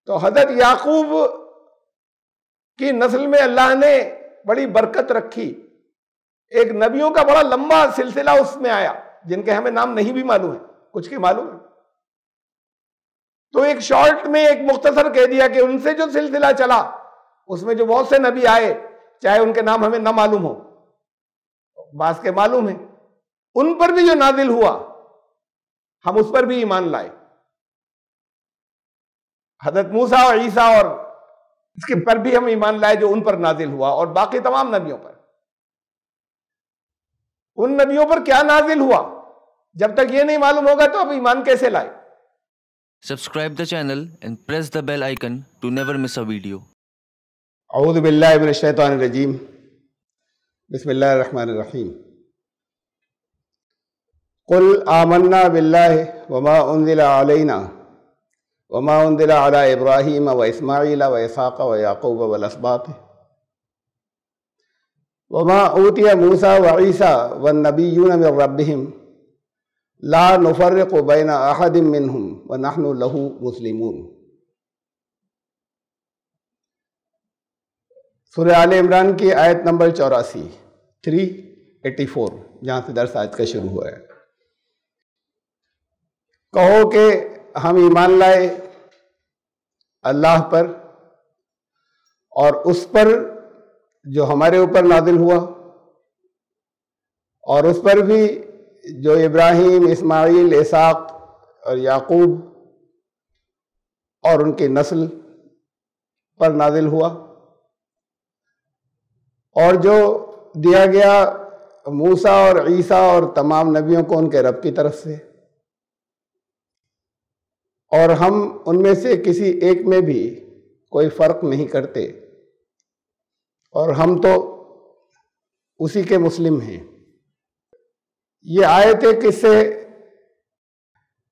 تو حضرت یعقوب کی نسل میں اللہ نے بڑی برکت رکھی، ایک نبیوں کا بڑا لمبا سلسلہ اس میں آیا جن کے ہمیں نام نہیں بھی معلوم ہے، کچھ کے معلوم ہے، تو ایک شارٹ میں ایک مختصر کہہ دیا کہ ان سے جو سلسلہ چلا اس میں جو بہت سے نبی آئے، چاہے ان کے نام ہمیں نہ معلوم ہو، بعض کے معلوم ہیں، ان پر بھی جو نازل ہوا ہم اس پر بھی ایمان لائے، حضرت موسیٰ اور عیسیٰ اور اس کے پر بھی ہم ایمان لائے جو ان پر نازل ہوا، اور باقی تمام نبیوں پر۔ ان نبیوں پر کیا نازل ہوا جب تک یہ نہیں معلوم ہوگا تو اب ایمان کیسے لائے؟ Subscribe the channel and press the bell icon to never miss a video. اعوذ باللہ من الشیطان الرجیم، بسم اللہ الرحمن الرحیم۔ قل آمنا باللہ وما انزل علینا وما انزل علی ابراہیم واسماعیل واسحاق ویعقوب والاسباط وما اوتی موسیٰ وعیسیٰ والنبیون من ربہم لا نفرق بین احد منہم ونحن لہ مسلمون۔ سورہ آل عمران کی آیت نمبر 84 384، جہاں سے درس آج کا شروع ہوا ہے۔ کہو کہ ہم ایمان لائے اللہ پر اور اس پر جو ہمارے اوپر نازل ہوا، اور اس پر بھی جو ابراہیم، اسماعیل، اسحاق اور یعقوب اور ان کی نسل پر نازل ہوا، اور جو دیا گیا موسیٰ اور عیسیٰ اور تمام نبیوں کو ان کے رب کی طرف سے، اور ہم ان میں سے کسی ایک میں بھی کوئی فرق نہیں کرتے، اور ہم تو اسی کے مسلم ہیں۔ یہ آیت ایک اس سے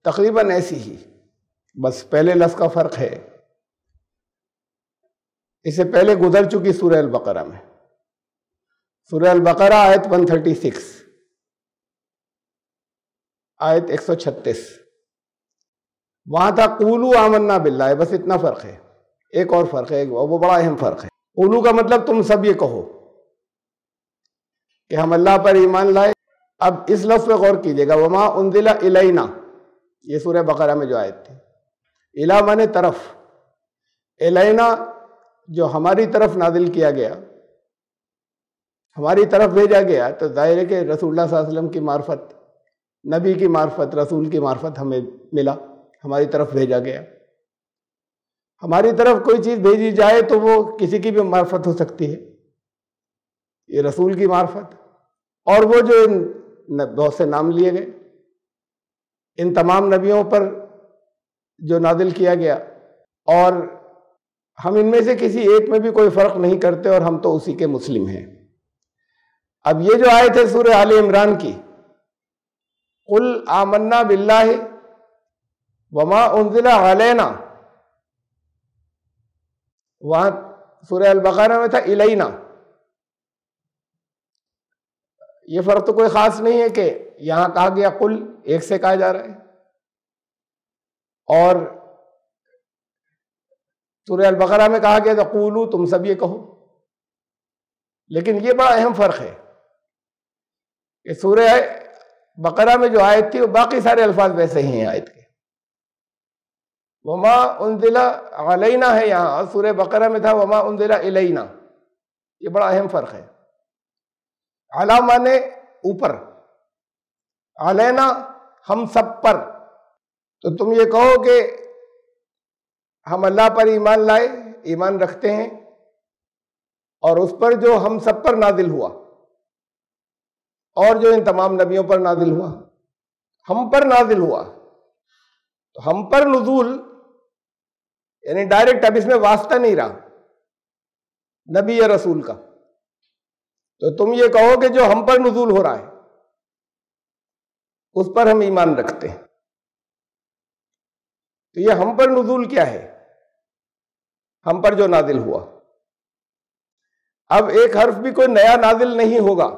تقریباً ایسی ہی، بس پہلے لفظ کا فرق ہے۔ اس سے پہلے گزر چکی سورہ البقرہ میں، سورہ البقرہ آیت 136، آیت 136، وہاں تھا قولوا آمنا باللہ، بس اتنا فرق ہے۔ ایک اور فرق ہے، وہ بڑا اہم فرق ہے۔ قولوا کا مطلب تم سب یہ کہو کہ ہم اللہ پر ایمان لائے۔ اب اس لفظ پہ غور کیجئے گا، وما انزل الینا، یہ سورہ بقرہ میں جو آیت تھی، الی مانے طرف، الینا جو ہماری طرف نازل کیا گیا، ہماری طرف بھیجا گیا، تو ظاہر ہے کہ رسول اللہ صلی اللہ علیہ وسلم کی معرفت، نبی کی معرفت، رسول کی معرفت ہمیں ملا، ہماری طرف بھیجا گیا۔ ہماری طرف کوئی چیز بھیجی جائے تو وہ کسی کی بھی معرفت ہو سکتی ہے، یہ رسول کی معرفت، اور وہ جو بہت سے نام لیے گئے ان تمام نبیوں پر جو نازل کیا گیا، اور ہم ان میں سے کسی ایک میں بھی کوئی فرق نہیں کرتے، اور ہم تو اسی کے مسلم ہیں۔ اب یہ جو آیت ہے سورہ آل عمران کی، قل آمنا باللہ وما انزل علینا، وہاں سورہ البقرہ میں تھا الینا۔ یہ فرق تو کوئی خاص نہیں ہے کہ یہاں کہا گیا قل، ایک سے کہا جا رہا ہے، اور سورہ البقرہ میں کہا گیا تھا قولوا، تم سب یہ کہو۔ لیکن یہ بڑا اہم فرق ہے کہ سورہ بقرہ میں جو آیت تھی وہ باقی سارے الفاظ ویسے ہی ہیں آیت کے، وما انزل علینا ہے یہاں، سورہ بقرہ میں تھا وما انزل الینا۔ یہ بڑا اہم فرق ہے۔ علی مانے اوپر، علینا ہم سب پر، تو تم یہ کہو کہ ہم اللہ پر ایمان لائے، ایمان رکھتے ہیں، اور اس پر جو ہم سب پر نازل ہوا، اور جو ان تمام نبیوں پر نازل ہوا، ہم پر نازل ہوا۔ تو ہم پر نزول یعنی ڈائریکٹ، اب اس میں واسطہ نہیں رہا نبی یا رسول کا، تو تم یہ کہو کہ جو ہم پر نزول ہو رہا ہے اس پر ہم ایمان رکھتے ہیں۔ تو یہ ہم پر نزول کیا ہے؟ ہم پر جو نازل ہوا۔ اب ایک حرف بھی کوئی نیا نازل نہیں ہوگا۔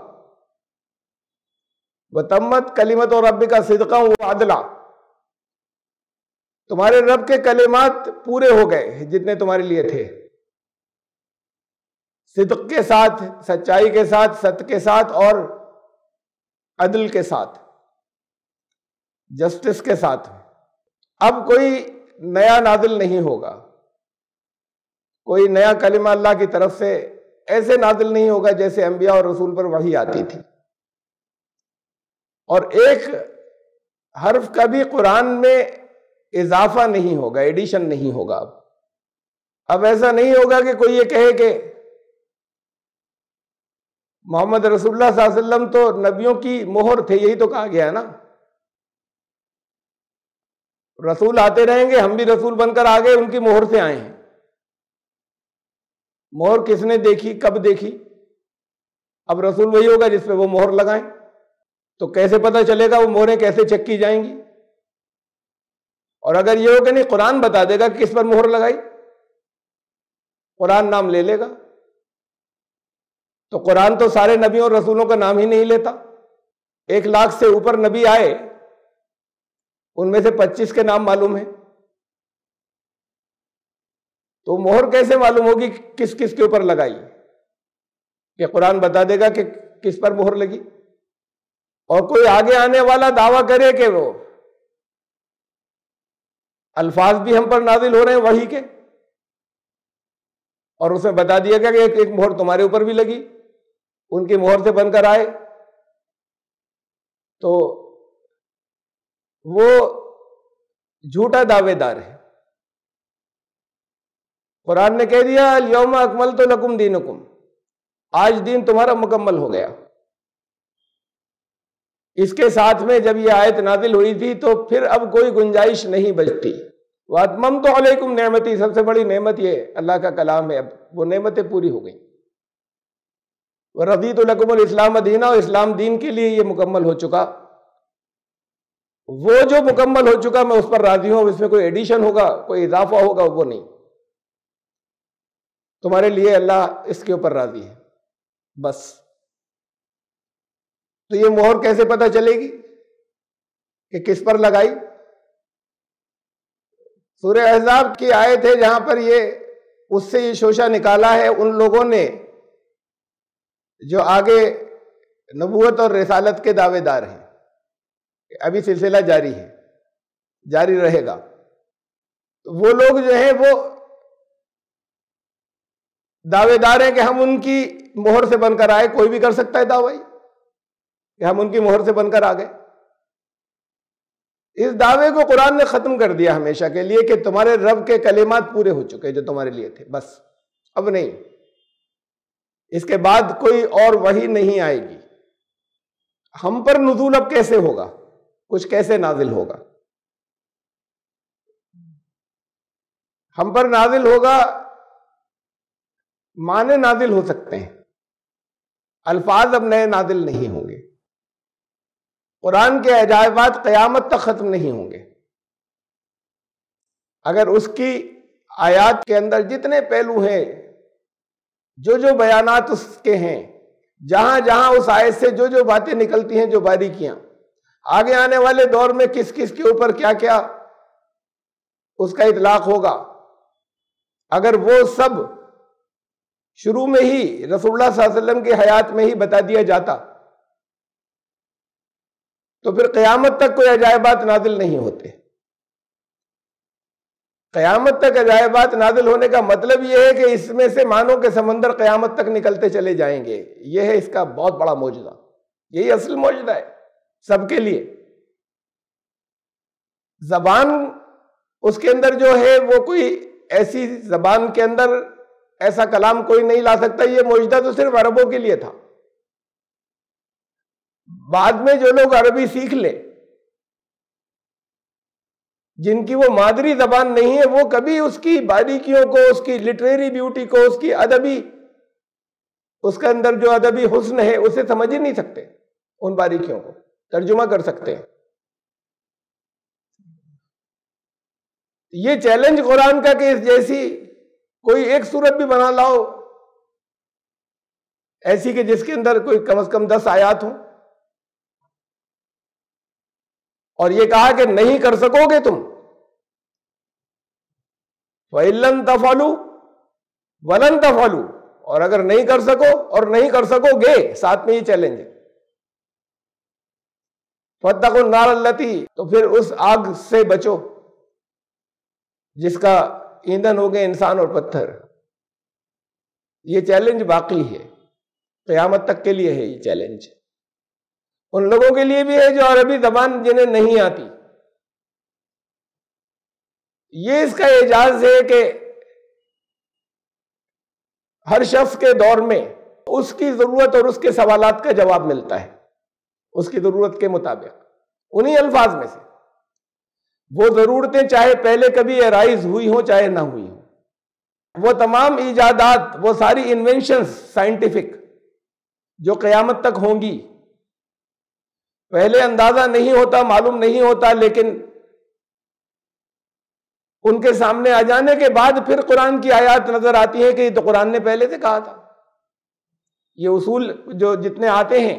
وَتَمَّتْ كَلِمَةُ رَبِّكَ صِدْقًا وَعَدْلًا، تمہارے رب کے کلمات پورے ہو گئے جتنے تمہارے لیے تھے، صدق کے ساتھ، سچائی کے ساتھ، ست کے ساتھ اور عدل کے ساتھ، جسٹس کے ساتھ۔ اب کوئی نیا نازل نہیں ہوگا، کوئی نیا کلمہ اللہ کی طرف سے ایسے نازل نہیں ہوگا جیسے انبیاء اور رسول پر وحی آتی تھی، اور ایک حرف کا بھی قرآن میں اضافہ نہیں ہوگا، ایڈیشن نہیں ہوگا۔ اب ایسا نہیں ہوگا کہ کوئی یہ کہے کہ محمد رسول اللہ صلی اللہ علیہ وسلم تو نبیوں کی مہر تھے، یہی تو کہا گیا ہے نا، رسول آتے رہیں گے، ہم بھی رسول بن کر آگے ان کی مہر سے آئے ہیں۔ مہر کس نے دیکھی، کب دیکھی؟ اب رسول وہی ہوگا جس پہ وہ مہر لگائیں، تو کیسے پتہ چلے گا وہ مہریں کیسے چیک کی جائیں گی؟ اور اگر یہ ہو کہ نہیں، قرآن بتا دے گا کہ کس پر مہر لگائی، قرآن نام لے لے گا، تو قرآن تو سارے نبیوں اور رسولوں کا نام ہی نہیں لیتا۔ 1,00,000 سے اوپر نبی آئے، ان میں سے 25 کے نام معلوم ہیں، تو مہر کیسے معلوم ہوگی کس کس کے اوپر لگائی؟ کہ قرآن بتا دے گا کہ کس پر مہر لگی۔ اور کوئی آگے آنے والا دعویٰ کرے کہ وہ الفاظ بھی ہم پر نازل ہو رہے ہیں وحی کے، اور اسے بتا دیا گیا کہ ایک مہر تمہارے اوپر بھی لگی، ان کی مہر سے بن کر آئے، تو وہ جھوٹا دعوے دار ہے۔ قرآن نے کہہ دیا الیوم اکملت لکم دینکم، آج دین تمہارا مکمل ہو گیا۔ اس کے ساتھ میں جب یہ آیت نازل ہوئی تھی تو پھر اب کوئی گنجائش نہیں بچتی۔ وَأَتْمَمْتُ عَلَيْكُمْ نِعْمَتِي، سب سے بڑی نعمت یہ اللہ کا کلام ہے، اب وہ نعمتیں پوری ہو گئیں۔ وَرَضِيتُ لَكُمُ الْإِسْلَامَ دِينًا، اور اسلام دین کے لیے یہ مکمل ہو چکا، وہ جو مکمل ہو چکا میں اس پر راضی ہوں، اس میں کوئی ایڈیشن ہوگا، کوئی اضافہ ہوگا، وہ نہیں۔ تمہارے لیے اللہ اس کے اوپر راضی ہے بس۔ تو یہ مہر کیسے پتہ چلے گی کہ کس پر لگائی؟ سورہ احزاب کی آیت ہے جہاں پر اس سے یہ شوشہ نکالا ہے ان لوگوں نے جو آگے نبوت اور رسالت کے دعوے دار ہیں۔ ابھی سلسلہ جاری ہے، جاری رہے گا۔ تو وہ لوگ جو ہیں وہ دعوے دار ہیں کہ ہم ان کی مہر سے بن کر آئے، کوئی بھی کر سکتا ہے دعوی کہ ہم ان کی مہر سے بن کر آ گئے۔ اس دعوے کو قرآن نے ختم کر دیا ہمیشہ کے لیے کہ تمہارے رب کے کلمات پورے ہو چکے جو تمہارے لیے تھے، بس اب نہیں، اس کے بعد کوئی اور وحی نہیں آئے گی۔ ہم پر نزول اب کیسے ہوگا، کچھ کیسے نازل ہوگا؟ ہم پر نازل ہوگا، معنی نازل ہو سکتے ہیں، الفاظ اب نئے نازل نہیں ہوں گے۔ قرآن کے عجائبات قیامت تک ختم نہیں ہوں گے۔ اگر اس کی آیات کے اندر جتنے پہلو ہیں، جو جو بیانات اس کے ہیں، جہاں جہاں اس آیت سے جو جو باتیں نکلتی ہیں، جو باریکیاں، آگے آنے والے دور میں کس کس کے اوپر کیا کیا اس کا اطلاق ہوگا، اگر وہ سب شروع میں ہی رسول اللہ صلی اللہ علیہ وسلم کی حیات میں ہی بتا دیا جاتا تو پھر قیامت تک کوئی عجائبات نازل نہیں ہوتے۔ قیامت تک عجائبات نازل ہونے کا مطلب یہ ہے کہ اس میں سے معنوں کے سمندر قیامت تک نکلتے چلے جائیں گے۔ یہ ہے اس کا بہت بڑا معجزہ، یہی اصل معجزہ ہے سب کے لیے۔ زبان اس کے اندر جو ہے وہ کوئی ایسی زبان کے اندر ایسا کلام کوئی نہیں لا سکتا، یہ معجزہ تو صرف عربوں کے لیے تھا۔ بعد میں جو لوگ عربی سیکھ لیں، جن کی وہ مادری زبان نہیں ہے، وہ کبھی اس کی باریکیوں کو، اس کی لٹریری بیوٹی کو، اس کی ادبی، اس کے اندر جو ادبی حسن ہے اسے سمجھ ہی نہیں سکتے، ان باریکیوں کو ترجمہ کر سکتے ہیں۔ یہ چیلنج قرآن کا کہ اس جیسی کوئی ایک صورت بھی بنا لاؤ ایسی کہ جس کے اندر کوئی کم از کم 10 آیات ہوں، اور یہ کہا کہ نہیں کر سکو گے تم، فَإِن لَّن تَفْعَلُوا وَلَن تَفْعَلُوا، اور اگر نہیں کر سکو اور نہیں کر سکو گے، ساتھ میں یہ چیلنج ہے، فَاتَّقُوا النَّارَ الَّتِي، تو پھر اس آگ سے بچو جس کا ایندھن ہو گئے انسان اور پتھر۔ یہ چیلنج باقی ہے، قیامت تک کے لیے ہے یہ چیلنج، ان لوگوں کے لیے بھی ہے جو عربی زبان جنہیں نہیں آتی۔ یہ اس کا اعجاز ہے کہ ہر شخص کے دور میں اس کی ضرورت اور اس کے سوالات کا جواب ملتا ہے، اس کی ضرورت کے مطابق، انہی الفاظ میں سے۔ وہ ضرورتیں چاہے پہلے کبھی ارائز ہوئی ہوں چاہے نہ ہوئی ہوں، وہ تمام ایجادات، وہ ساری انوینشنز سائنٹیفک جو قیامت تک ہوں گی، پہلے اندازہ نہیں ہوتا، معلوم نہیں ہوتا، لیکن ان کے سامنے آ جانے کے بعد پھر قرآن کی آیات نظر آتی ہیں کہ یہ تو قرآن نے پہلے سے کہا تھا۔ یہ اصول جو جتنے آتے ہیں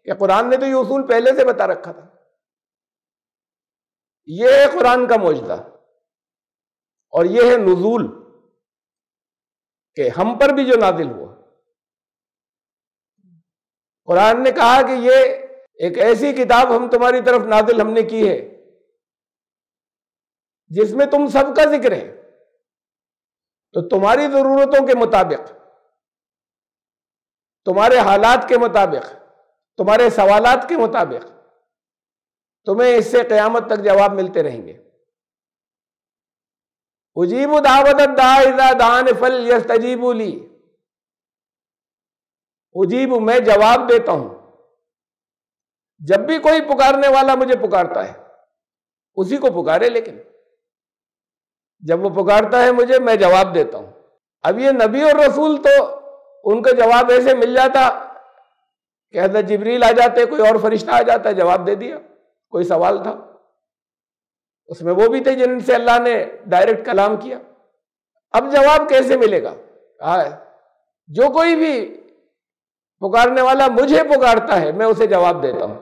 کہ قرآن نے تو یہ اصول پہلے سے بتا رکھا تھا۔ یہ ہے قرآن کا معجزہ، اور یہ ہے نزول کہ ہم پر بھی جو نازل ہوا۔ قرآن نے کہا کہ یہ ایک ایسی کتاب ہم تمہاری طرف نازل ہم نے کی ہے جس میں تم سب کا ذکر ہے، تو تمہاری ضرورتوں کے مطابق، تمہارے حالات کے مطابق، تمہارے سوالات کے مطابق تمہیں اس سے قیامت تک جواب ملتے رہیں گے۔ اجیب دعوت الداع اذا دعان فلیستجیبوا لی، اجیب میں جواب دیتا ہوں جب بھی کوئی پکارنے والا مجھے پکارتا ہے، اسی کو پکارے، لیکن جب وہ پکارتا ہے مجھے میں جواب دیتا ہوں۔ اب یہ نبی اور رسول تو ان کا جواب ایسے مل جاتا کہ حضرت جبریل آ جاتے، کوئی اور فرشتہ آ جاتا، جواب دے دیا۔ کوئی سوال تھا اس میں وہ بھی تھے جن سے اللہ نے ڈائریکٹ کلام کیا، اب جواب کیسے ملے گا؟ جو کوئی بھی پکارنے والا مجھے پکارتا ہے میں اسے جواب دیتا ہوں۔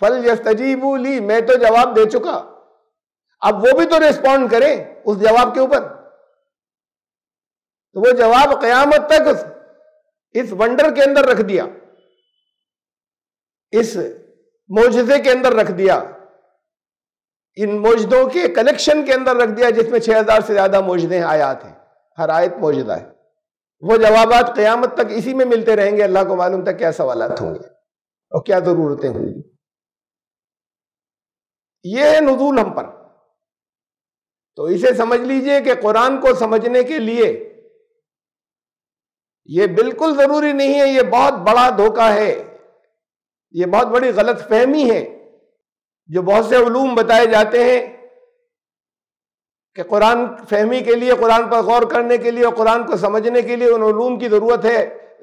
فَلْيَسْتَجِيبُوا لِي، میں تو جواب دے چکا، اب وہ بھی تو ریسپونڈ کریں اس جواب کے اوپر۔ تو وہ جواب قیامت تک اس ونڈر کے اندر رکھ دیا، اس معجزے کے اندر رکھ دیا، ان معجزوں کے کلیکشن کے اندر رکھ دیا جس میں 6000 سے زیادہ معجزے آیات ہیں، ہر آیت معجزہ ہے۔ وہ جوابات قیامت تک اسی میں ملتے رہیں گے، اللہ کو معلوم تھا کیا سوالات ہوں گے اور کیا ضرورتیں ہوں گی۔ یہ ہے نزول ہم پر۔ تو اسے سمجھ لیجئے کہ قرآن کو سمجھنے کے لیے یہ بالکل ضروری نہیں ہے، یہ بہت بڑا دھوکہ ہے، یہ بہت بڑی غلط فہمی ہے جو بہت سے علوم بتائے جاتے ہیں کہ قرآن فہمی کے لیے، قرآن پر غور کرنے کے لیے اور قرآن کو سمجھنے کے لیے ان علوم کی ضرورت ہے۔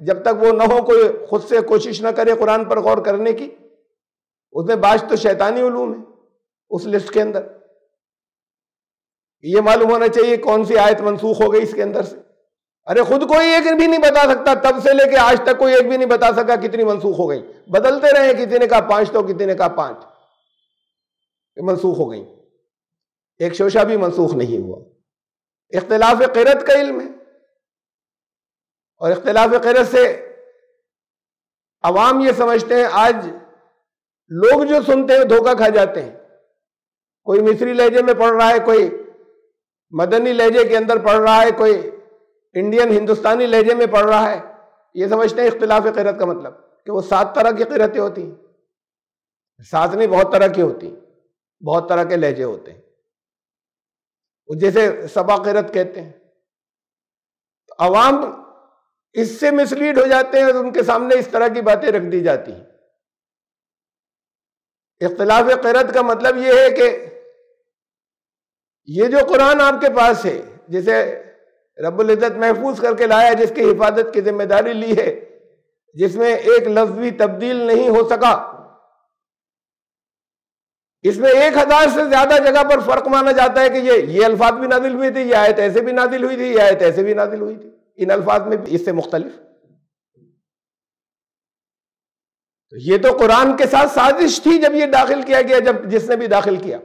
جب تک وہ نہ ہو کوئی خود سے کوشش نہ کرے قرآن پر غور کرنے کی، اس میں بعض تو شیطانی علوم ہے اس لسٹ کے اندر۔ یہ معلوم ہونا چاہیے کون سی آیت منسوخ ہو گئی اس کے اندر سے۔ ارے خود کوئی ایک بھی نہیں بتا سکتا، تب سے لے کے آج تک کوئی ایک بھی نہیں بتا سکا کتنی منسوخ ہو گئی۔ بدلتے رہے، کسی نے کہا 5 تو کسی نے کہا 5 منسوخ ہو گئی، ایک شوشہ بھی منسوخ نہیں ہوا۔ اختلاف قرأت کا علم ہے، اور اختلاف قرأت سے عوام یہ سمجھتے ہیں، آج لوگ جو سنتے ہیں دھوکہ کھا جاتے ہیں۔ کوئی مصری لہجے میں پڑھ رہا ہے، کوئی مدنی لہجے کے اندر پڑھ رہا ہے، کوئی انڈین ہندوستانی لہجے میں پڑھ رہا ہے، یہ سمجھتے ہیں اختلاف قرأت کا مطلب کہ وہ 7 طرح کی قرأتیں ہوتی ہیں۔ 7 نہیں، بہت طرح کی ہوتی ہیں، بہت طرح کے لہجے ہوتے ہیں، جیسے سبا قرأت کہتے ہیں۔ عوام اس سے مسلیڈ ہو جاتے ہیں اور ان کے سامنے اس طرح کی باتیں رکھ دی جاتی ہیں۔ اختلاف قرأت کا مطلب یہ ہے کہ یہ جو قرآن آپ کے پاس ہے، جسے رب العزت محفوظ کر کے لایا، جس کی حفاظت کی ذمہ داری لی ہے، جس میں ایک لفظ بھی تبدیل نہیں ہو سکا، اس میں 1000 سے زیادہ جگہ پر فرق مانا جاتا ہے کہ یہ الفاظ بھی نازل ہوئی تھی، یہ آیت ایسے بھی نازل ہوئی تھی، یہ آیت ایسے بھی نازل ہوئی تھی، ان الفاظ میں اس سے مختلف۔ تو یہ تو قرآن کے ساتھ سازش تھی جب یہ داخل کیا گیا، جب جس نے بھی داخل کیا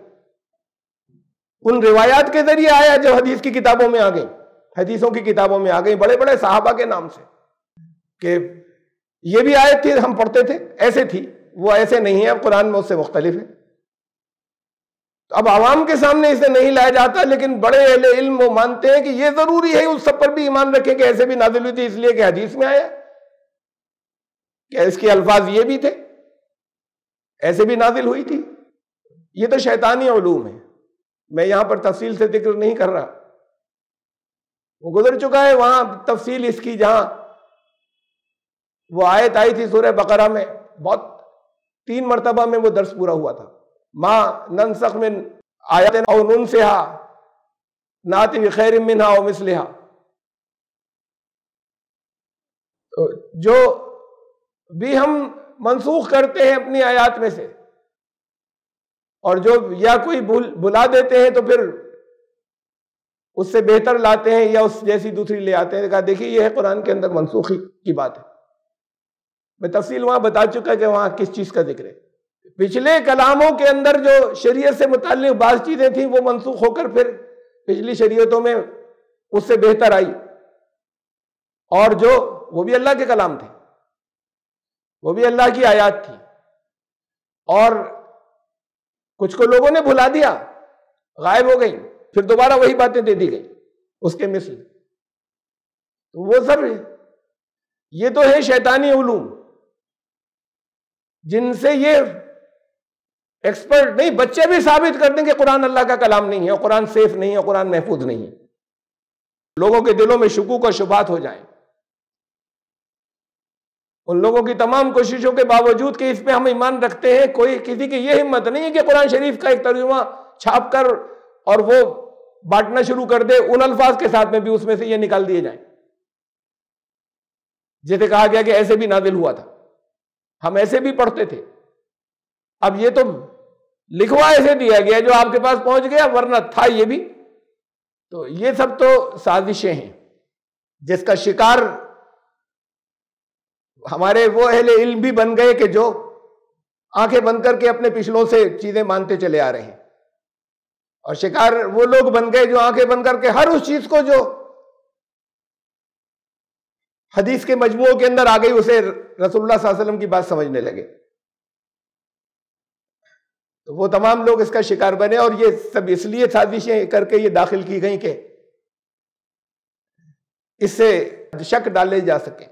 ان روایات کے ذریعے آیا جو حدیث کی کتابوں میں آ گئی، حدیثوں کی کتابوں میں آ گئی، بڑے بڑے صحابہ کے نام سے، کہ یہ بھی آیت تھی ہم پڑھتے تھے، ایسے تھی، وہ ایسے نہیں ہے، قرآن میں اس سے مختلف ہے۔ اب عوام کے سامنے اسے نہیں لایا جاتا، لیکن بڑے اہل علم وہ مانتے ہیں کہ یہ ضروری ہے اس سب پر بھی ایمان رکھیں کہ ایسے بھی نازل ہوئی تھی، اس لیے کہ حدیث میں آیا کہ اس کے الفاظ یہ بھی تھے، ایسے بھی نازل ہوئی تھی۔ یہ تو شیطانی علوم ہے، میں یہاں پر تفصیل سے ذکر نہیں کر رہا، وہ گزر چکا ہے وہاں تفصیل اس کی، جہاں وہ آیت آئی تھی سورہ بقرہ میں، بہت 3 مرتبہ میں وہ درس پورا ہوا تھا، ما ننسخ من آیت او ننسها ناتی بخیر منها او مثلها، جو بھی ہم منسوخ کرتے ہیں اپنی آیات میں سے، اور جو یا کوئی بلا دیتے ہیں تو پھر اس سے بہتر لاتے ہیں یا اس جیسی دوسری لے آتے ہیں، کہا دیکھیے یہ ہے قرآن کے اندر منسوخی کی بات ہے۔ میں تفصیل وہاں بتا چکا کہ وہاں کس چیز کا ذکر ہے۔ پچھلے کلاموں کے اندر جو شریعت سے متعلق بعض چیزیں تھیں وہ منسوخ ہو کر پھر پچھلی شریعتوں میں اس سے بہتر آئی، اور جو وہ بھی اللہ کے کلام تھے، وہ بھی اللہ کی آیات تھی، اور کچھ کو لوگوں نے بھلا دیا، غائب ہو گئی، پھر دوبارہ وہی باتیں دے دی گئی اس کے مثل۔ تو وہ سب یہ تو ہے شیطانی علوم، جن سے یہ ایکسپرٹ نہیں، بچے بھی ثابت کر دیں کہ قرآن اللہ کا کلام نہیں ہے، اور قرآن سیف نہیں ہے، اور قرآن محفوظ نہیں ہے، لوگوں کے دلوں میں شکوک اور شبہات ہو جائیں۔ ان لوگوں کی تمام کوششوں کے باوجود کہ اس پہ ہم ایمان رکھتے ہیں، کوئی کسی کی یہ ہمت نہیں ہے کہ قرآن شریف کا ایک ترجمہ چھاپ کر اور وہ بانٹنا شروع کر دے ان الفاظ کے ساتھ میں بھی اس میں سے یہ نکال دیے جائیں جیسے کہا گیا کہ ایسے بھی نازل ہوا تھا، ہم ایسے بھی پڑھتے تھے۔ اب یہ تو لکھوا ایسے دیا گیا جو آپ کے پاس پہنچ گیا، ورنہ تھا یہ بھی۔ تو یہ سب تو سازشیں ہیں جس کا شکار ہمارے وہ اہل علم بھی بن گئے کہ جو آنکھیں بند کر کے اپنے پچھلوں سے چیزیں مانتے چلے آ رہے ہیں، اور شکار وہ لوگ بن گئے جو آنکھیں بند کر کے ہر اس چیز کو جو حدیث کے مجموعوں کے اندر آ گئی اسے رسول اللہ صلی اللہ علیہ وسلم کی بات سمجھنے لگے۔ تو وہ تمام لوگ اس کا شکار بنے، اور یہ سب اس لیے سازشیں کر کے یہ داخل کی گئیں کہ اس سے شک ڈالے جا سکے۔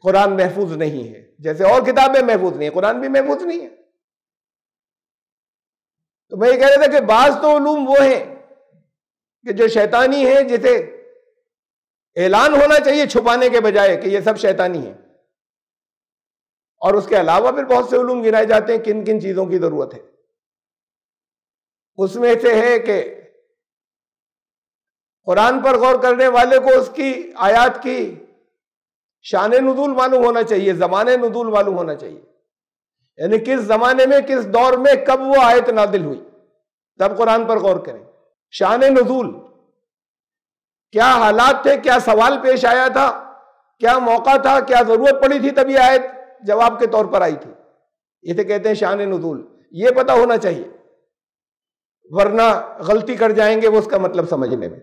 قرآن محفوظ نہیں ہے، جیسے اور کتابیں محفوظ نہیں ہیں، قرآن بھی محفوظ نہیں ہے۔ تو میں یہ کہہ رہا تھا کہ بعض تو علوم وہ ہیں کہ جو شیطانی ہیں، جسے اعلان ہونا چاہیے چھپانے کے بجائے کہ یہ سب شیطانی ہیں، اور اس کے علاوہ پھر بہت سے علوم گنائے جاتے ہیں کن کن چیزوں کی ضرورت ہے۔ اس میں سے ہے کہ قرآن پر غور کرنے والے کو اس کی آیات کی شان نزول معلوم ہونا چاہیے، زمان نزول معلوم ہونا چاہیے، یعنی کس زمانے میں، کس دور میں، کب وہ آیت نازل ہوئی، تب قرآن پر غور کریں۔ شان نزول، کیا حالات تھے، کیا سوال پیش آیا تھا، کیا موقع تھا، کیا ضرورت پڑی تھی تب یہ آیت جواب کے طور پر آئی تھی، اسے کہتے ہیں شان نزول۔ یہ پتہ ہونا چاہیے، ورنہ غلطی کر جائیں گے وہ اس کا مطلب سمجھنے میں۔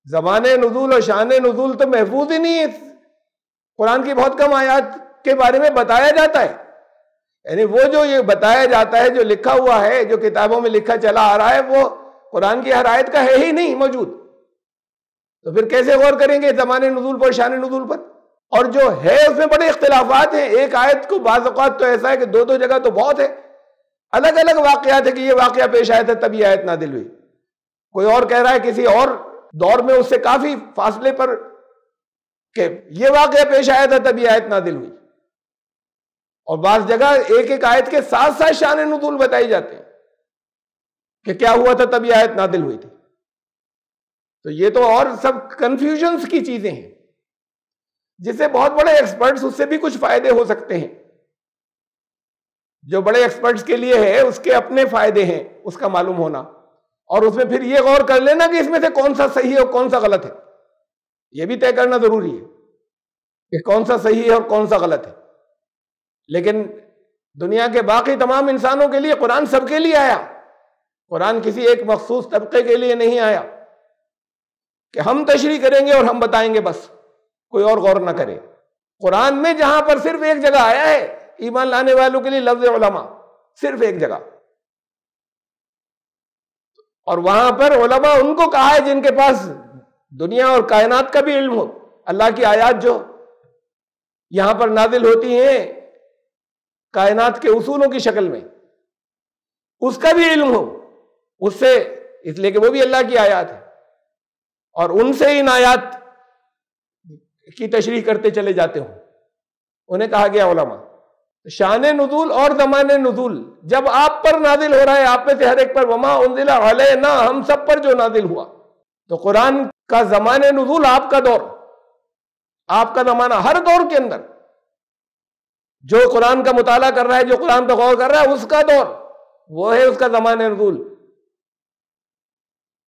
زمان نزول اور شان نزول تو محفوظ ہی نہیں ہے، قرآن کی بہت کم آیات کے بارے میں بتایا جاتا ہے، یعنی وہ جو یہ بتایا جاتا ہے، جو لکھا ہوا ہے، جو کتابوں میں لکھا چلا آ رہا ہے، وہ قرآن کی ہر آیت کا ہے ہی نہیں موجود۔ تو پھر کیسے غور کریں گے زمان نزول پر، شان نزول پر؟ اور جو ہے اس میں بڑے اختلافات ہیں، ایک آیت کو بعض اوقات تو ایسا ہے کہ دو جگہ تو بہت ہے، الگ الگ واقعات ہے کہ یہ واقعہ پیش آیا تھا تب یہ آیت نازل ہوئی، کوئی اور کہہ رہا ہے کسی اور دور میں اس سے کافی فاصلے پر کہ یہ واقعہ پیش آیا تھا تب یہ آیت نازل ہوئی، اور بعض جگہ ایک ایک آیت کے ساتھ ساتھ شان نزول بتائی جاتے ہیں کہ کیا ہوا تھا تب یہ آیت نازل ہوئی تھی۔ تو یہ تو اور سب کنفیوژنز کی چیزیں ہیں جس سے بہت بڑے ایکسپرٹس، اس سے بھی کچھ فائدے ہو سکتے ہیں، جو بڑے ایکسپرٹس کے لیے ہے اس کے اپنے فائدے ہیں اس کا معلوم ہونا، اور اس میں پھر یہ غور کر لینا کہ اس میں سے کون سا صحیح ہے اور کون سا غلط ہے، یہ بھی طے کرنا ضروری ہے کہ کون سا صحیح ہے اور کون سا غلط ہے۔ لیکن دنیا کے باقی تمام انسانوں کے لیے قرآن سب کے لیے آیا، قرآن کسی ایک مخصوص طبقے کے لیے نہیں آیا کہ ہم تشریح کریں گے اور ہم بتائیں گے بس، کوئی اور غور نہ کرے۔ قرآن میں جہاں پر صرف ایک جگہ آیا ہے ایمان لانے والوں کے لیے لفظ علماء، صرف ایک جگہ، اور وہاں پر علماء ان کو کہا ہے جن کے پاس دنیا اور کائنات کا بھی علم ہو، اللہ کی آیات جو یہاں پر نازل ہوتی ہیں کائنات کے اصولوں کی شکل میں، اس کا بھی علم ہو، اس سے، اس لیے کہ وہ بھی اللہ کی آیات ہے، اور ان سے ان آیات کی تشریح کرتے چلے جاتے ہوں، انہیں کہا گیا علماء۔ شان نزول اور زمان نزول، جب آپ پر نازل ہو رہا ہے، آپ میں سے ہر ایک پر، وما انزل علینا، ہم سب پر جو نازل ہوا، تو قرآن کا زمان نزول آپ کا دور، آپ کا زمانہ، ہر دور کے اندر جو قرآن کا مطالعہ کر رہا ہے، جو قرآن پر غور کر رہا ہے، اس کا دور وہ ہے اس کا زمان نزول۔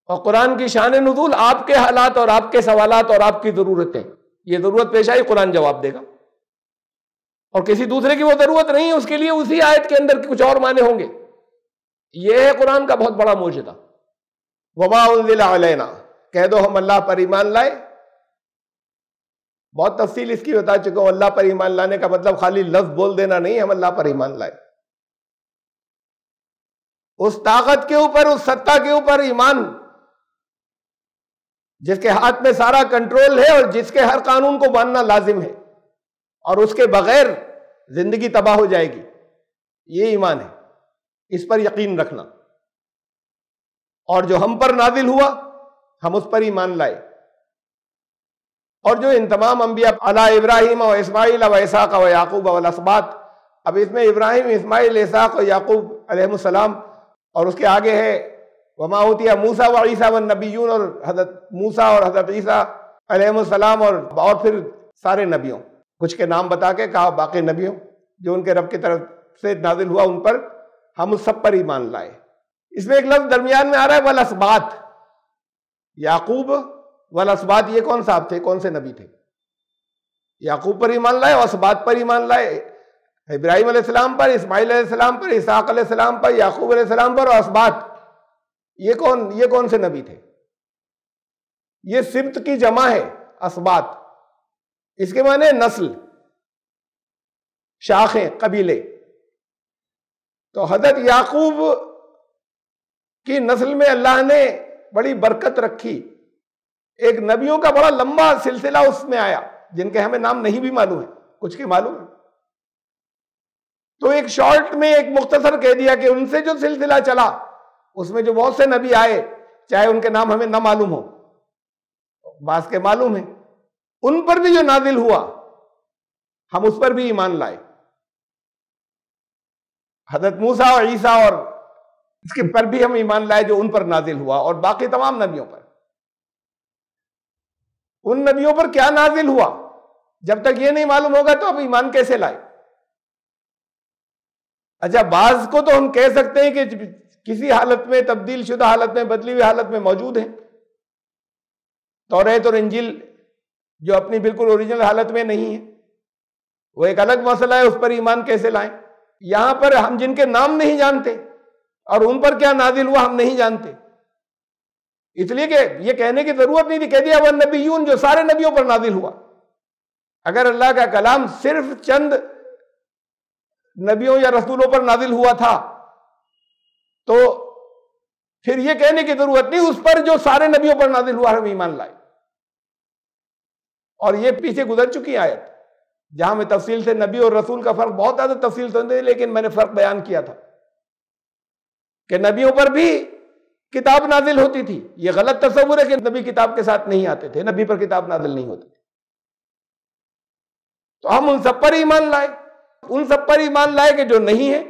اور قرآن کی شان نزول آپ کے حالات اور آپ کے سوالات اور آپ کی ضرورتیں، یہ ضرورت پیش آئی قرآن جواب دے گا، اور کسی دوسرے کی وہ ضرورت نہیں ہے، اس کے لیے اسی آیت کے اندر کچھ اور معنی ہوں گے۔ یہ ہے قرآن کا بہت بڑا معجزہ۔ وما انزل علینا، کہہ دو ہم اللہ پر ایمان لائے۔ بہت تفصیل اس کی بتا چکا ہوں، اللہ پر ایمان لانے کا مطلب خالی لفظ بول دینا نہیں، ہم اللہ پر ایمان لائے، اس طاقت کے اوپر، اس سطح کے اوپر ایمان جس کے ہاتھ میں سارا کنٹرول ہے اور جس کے ہر قانون کو ماننا لازم ہے، اور اس کے بغیر زندگی تباہ ہو جائے گی، یہ ایمان ہے، اس پر یقین رکھنا۔ اور جو ہم پر نازل ہوا ہم اس پر ایمان لائے، اور جو ان تمام انبیاء علی ابراہیم و اسماعیل و اسحاق و یعقوب والاسباط، اب اس میں ابراہیم، اسماعیل، اسحاق و یعقوب علیہ السلام، اور اس کے آگے ہے وما اوتی موسیٰ و عیسیٰ والنبیون، اور حضرت موسیٰ اور حضرت عیسیٰ علیہ السلام، اور پھر سارے نبیوں، کچھ کے نام بتا کے کہا باقی نبیوں جو ان کے رب کی طرف سے نازل ہوا ان پر ہم اس سب پر ایمان لائے۔ اس میں ایک لفظ درمیان میں آ رہا ہے والاسباط، یعقوب والاسباط، یہ کون صاحب تھے، کون سے نبی تھے؟ یعقوب پر ایمان لائے اور اسباط پر ایمان لائے، ابراہیم علیہ السلام پر، اسماعیل علیہ السلام پر، اسحاق علیہ السلام پر، یعقوب علیہ السلام پر، اور اسباط، یہ کون سے نبی تھے؟ یہ سبط کی جمع ہے، اسباط، اس کے معنی نسل، شاخیں، قبیلے۔ تو حضرت یعقوب کی نسل میں اللہ نے بڑی برکت رکھی، ایک نبیوں کا بڑا لمبا سلسلہ اس میں آیا جن کے ہمیں نام نہیں بھی معلوم ہے، کچھ کے معلوم ہے، تو ایک شارٹ میں ایک مختصر کہہ دیا کہ ان سے جو سلسلہ چلا اس میں جو بہت سے نبی آئے، چاہے ان کے نام ہمیں نہ معلوم ہو، بعض کے معلوم ہیں، ان پر بھی جو نازل ہوا ہم اس پر بھی ایمان لائے، حضرت موسیٰ اور عیسیٰ اور اس کے پر بھی ہم ایمان لائے جو ان پر نازل ہوا، اور باقی تمام نبیوں پر۔ ان نبیوں پر کیا نازل ہوا جب تک یہ نہیں معلوم ہوگا تو اب ایمان کیسے لائے؟ اچھا، بعض کو تو ہم کہہ سکتے ہیں کہ کسی حالت میں، تبدیل شدہ حالت میں، بدلی ہوئی حالت میں موجود ہیں، توریت اور انجیل جو اپنی بالکل اوریجنل حالت میں نہیں ہے، وہ ایک الگ مسئلہ ہے، اس پر ایمان کیسے لائیں؟ یہاں پر ہم جن کے نام نہیں جانتے اور ان پر کیا نازل ہوا ہم نہیں جانتے، اس لیے کہ یہ کہنے کی ضرورت نہیں تھی، کہہ دیا وہ نبیون، جو سارے نبیوں پر نازل ہوا۔ اگر اللہ کا کلام صرف چند نبیوں یا رسولوں پر نازل ہوا تھا تو پھر یہ کہنے کی ضرورت نہیں، اس پر جو سارے نبیوں پر نازل ہوا ہم ایمان لائے۔ اور یہ پیچھے گزر چکی آیت جہاں میں تفصیل سے نبی اور رسول کا فرق بہت زیادہ تفصیل سے نہیں، لیکن میں نے فرق بیان کیا تھا کہ نبیوں پر بھی کتاب نازل ہوتی تھی۔ یہ غلط تصور ہے کہ نبی کتاب کے ساتھ نہیں آتے تھے، نبی پر کتاب نازل نہیں ہوتی تھی۔ تو ہم ان سب پر ایمان لائے، ان سب پر ایمان لائے کہ جو نہیں ہے،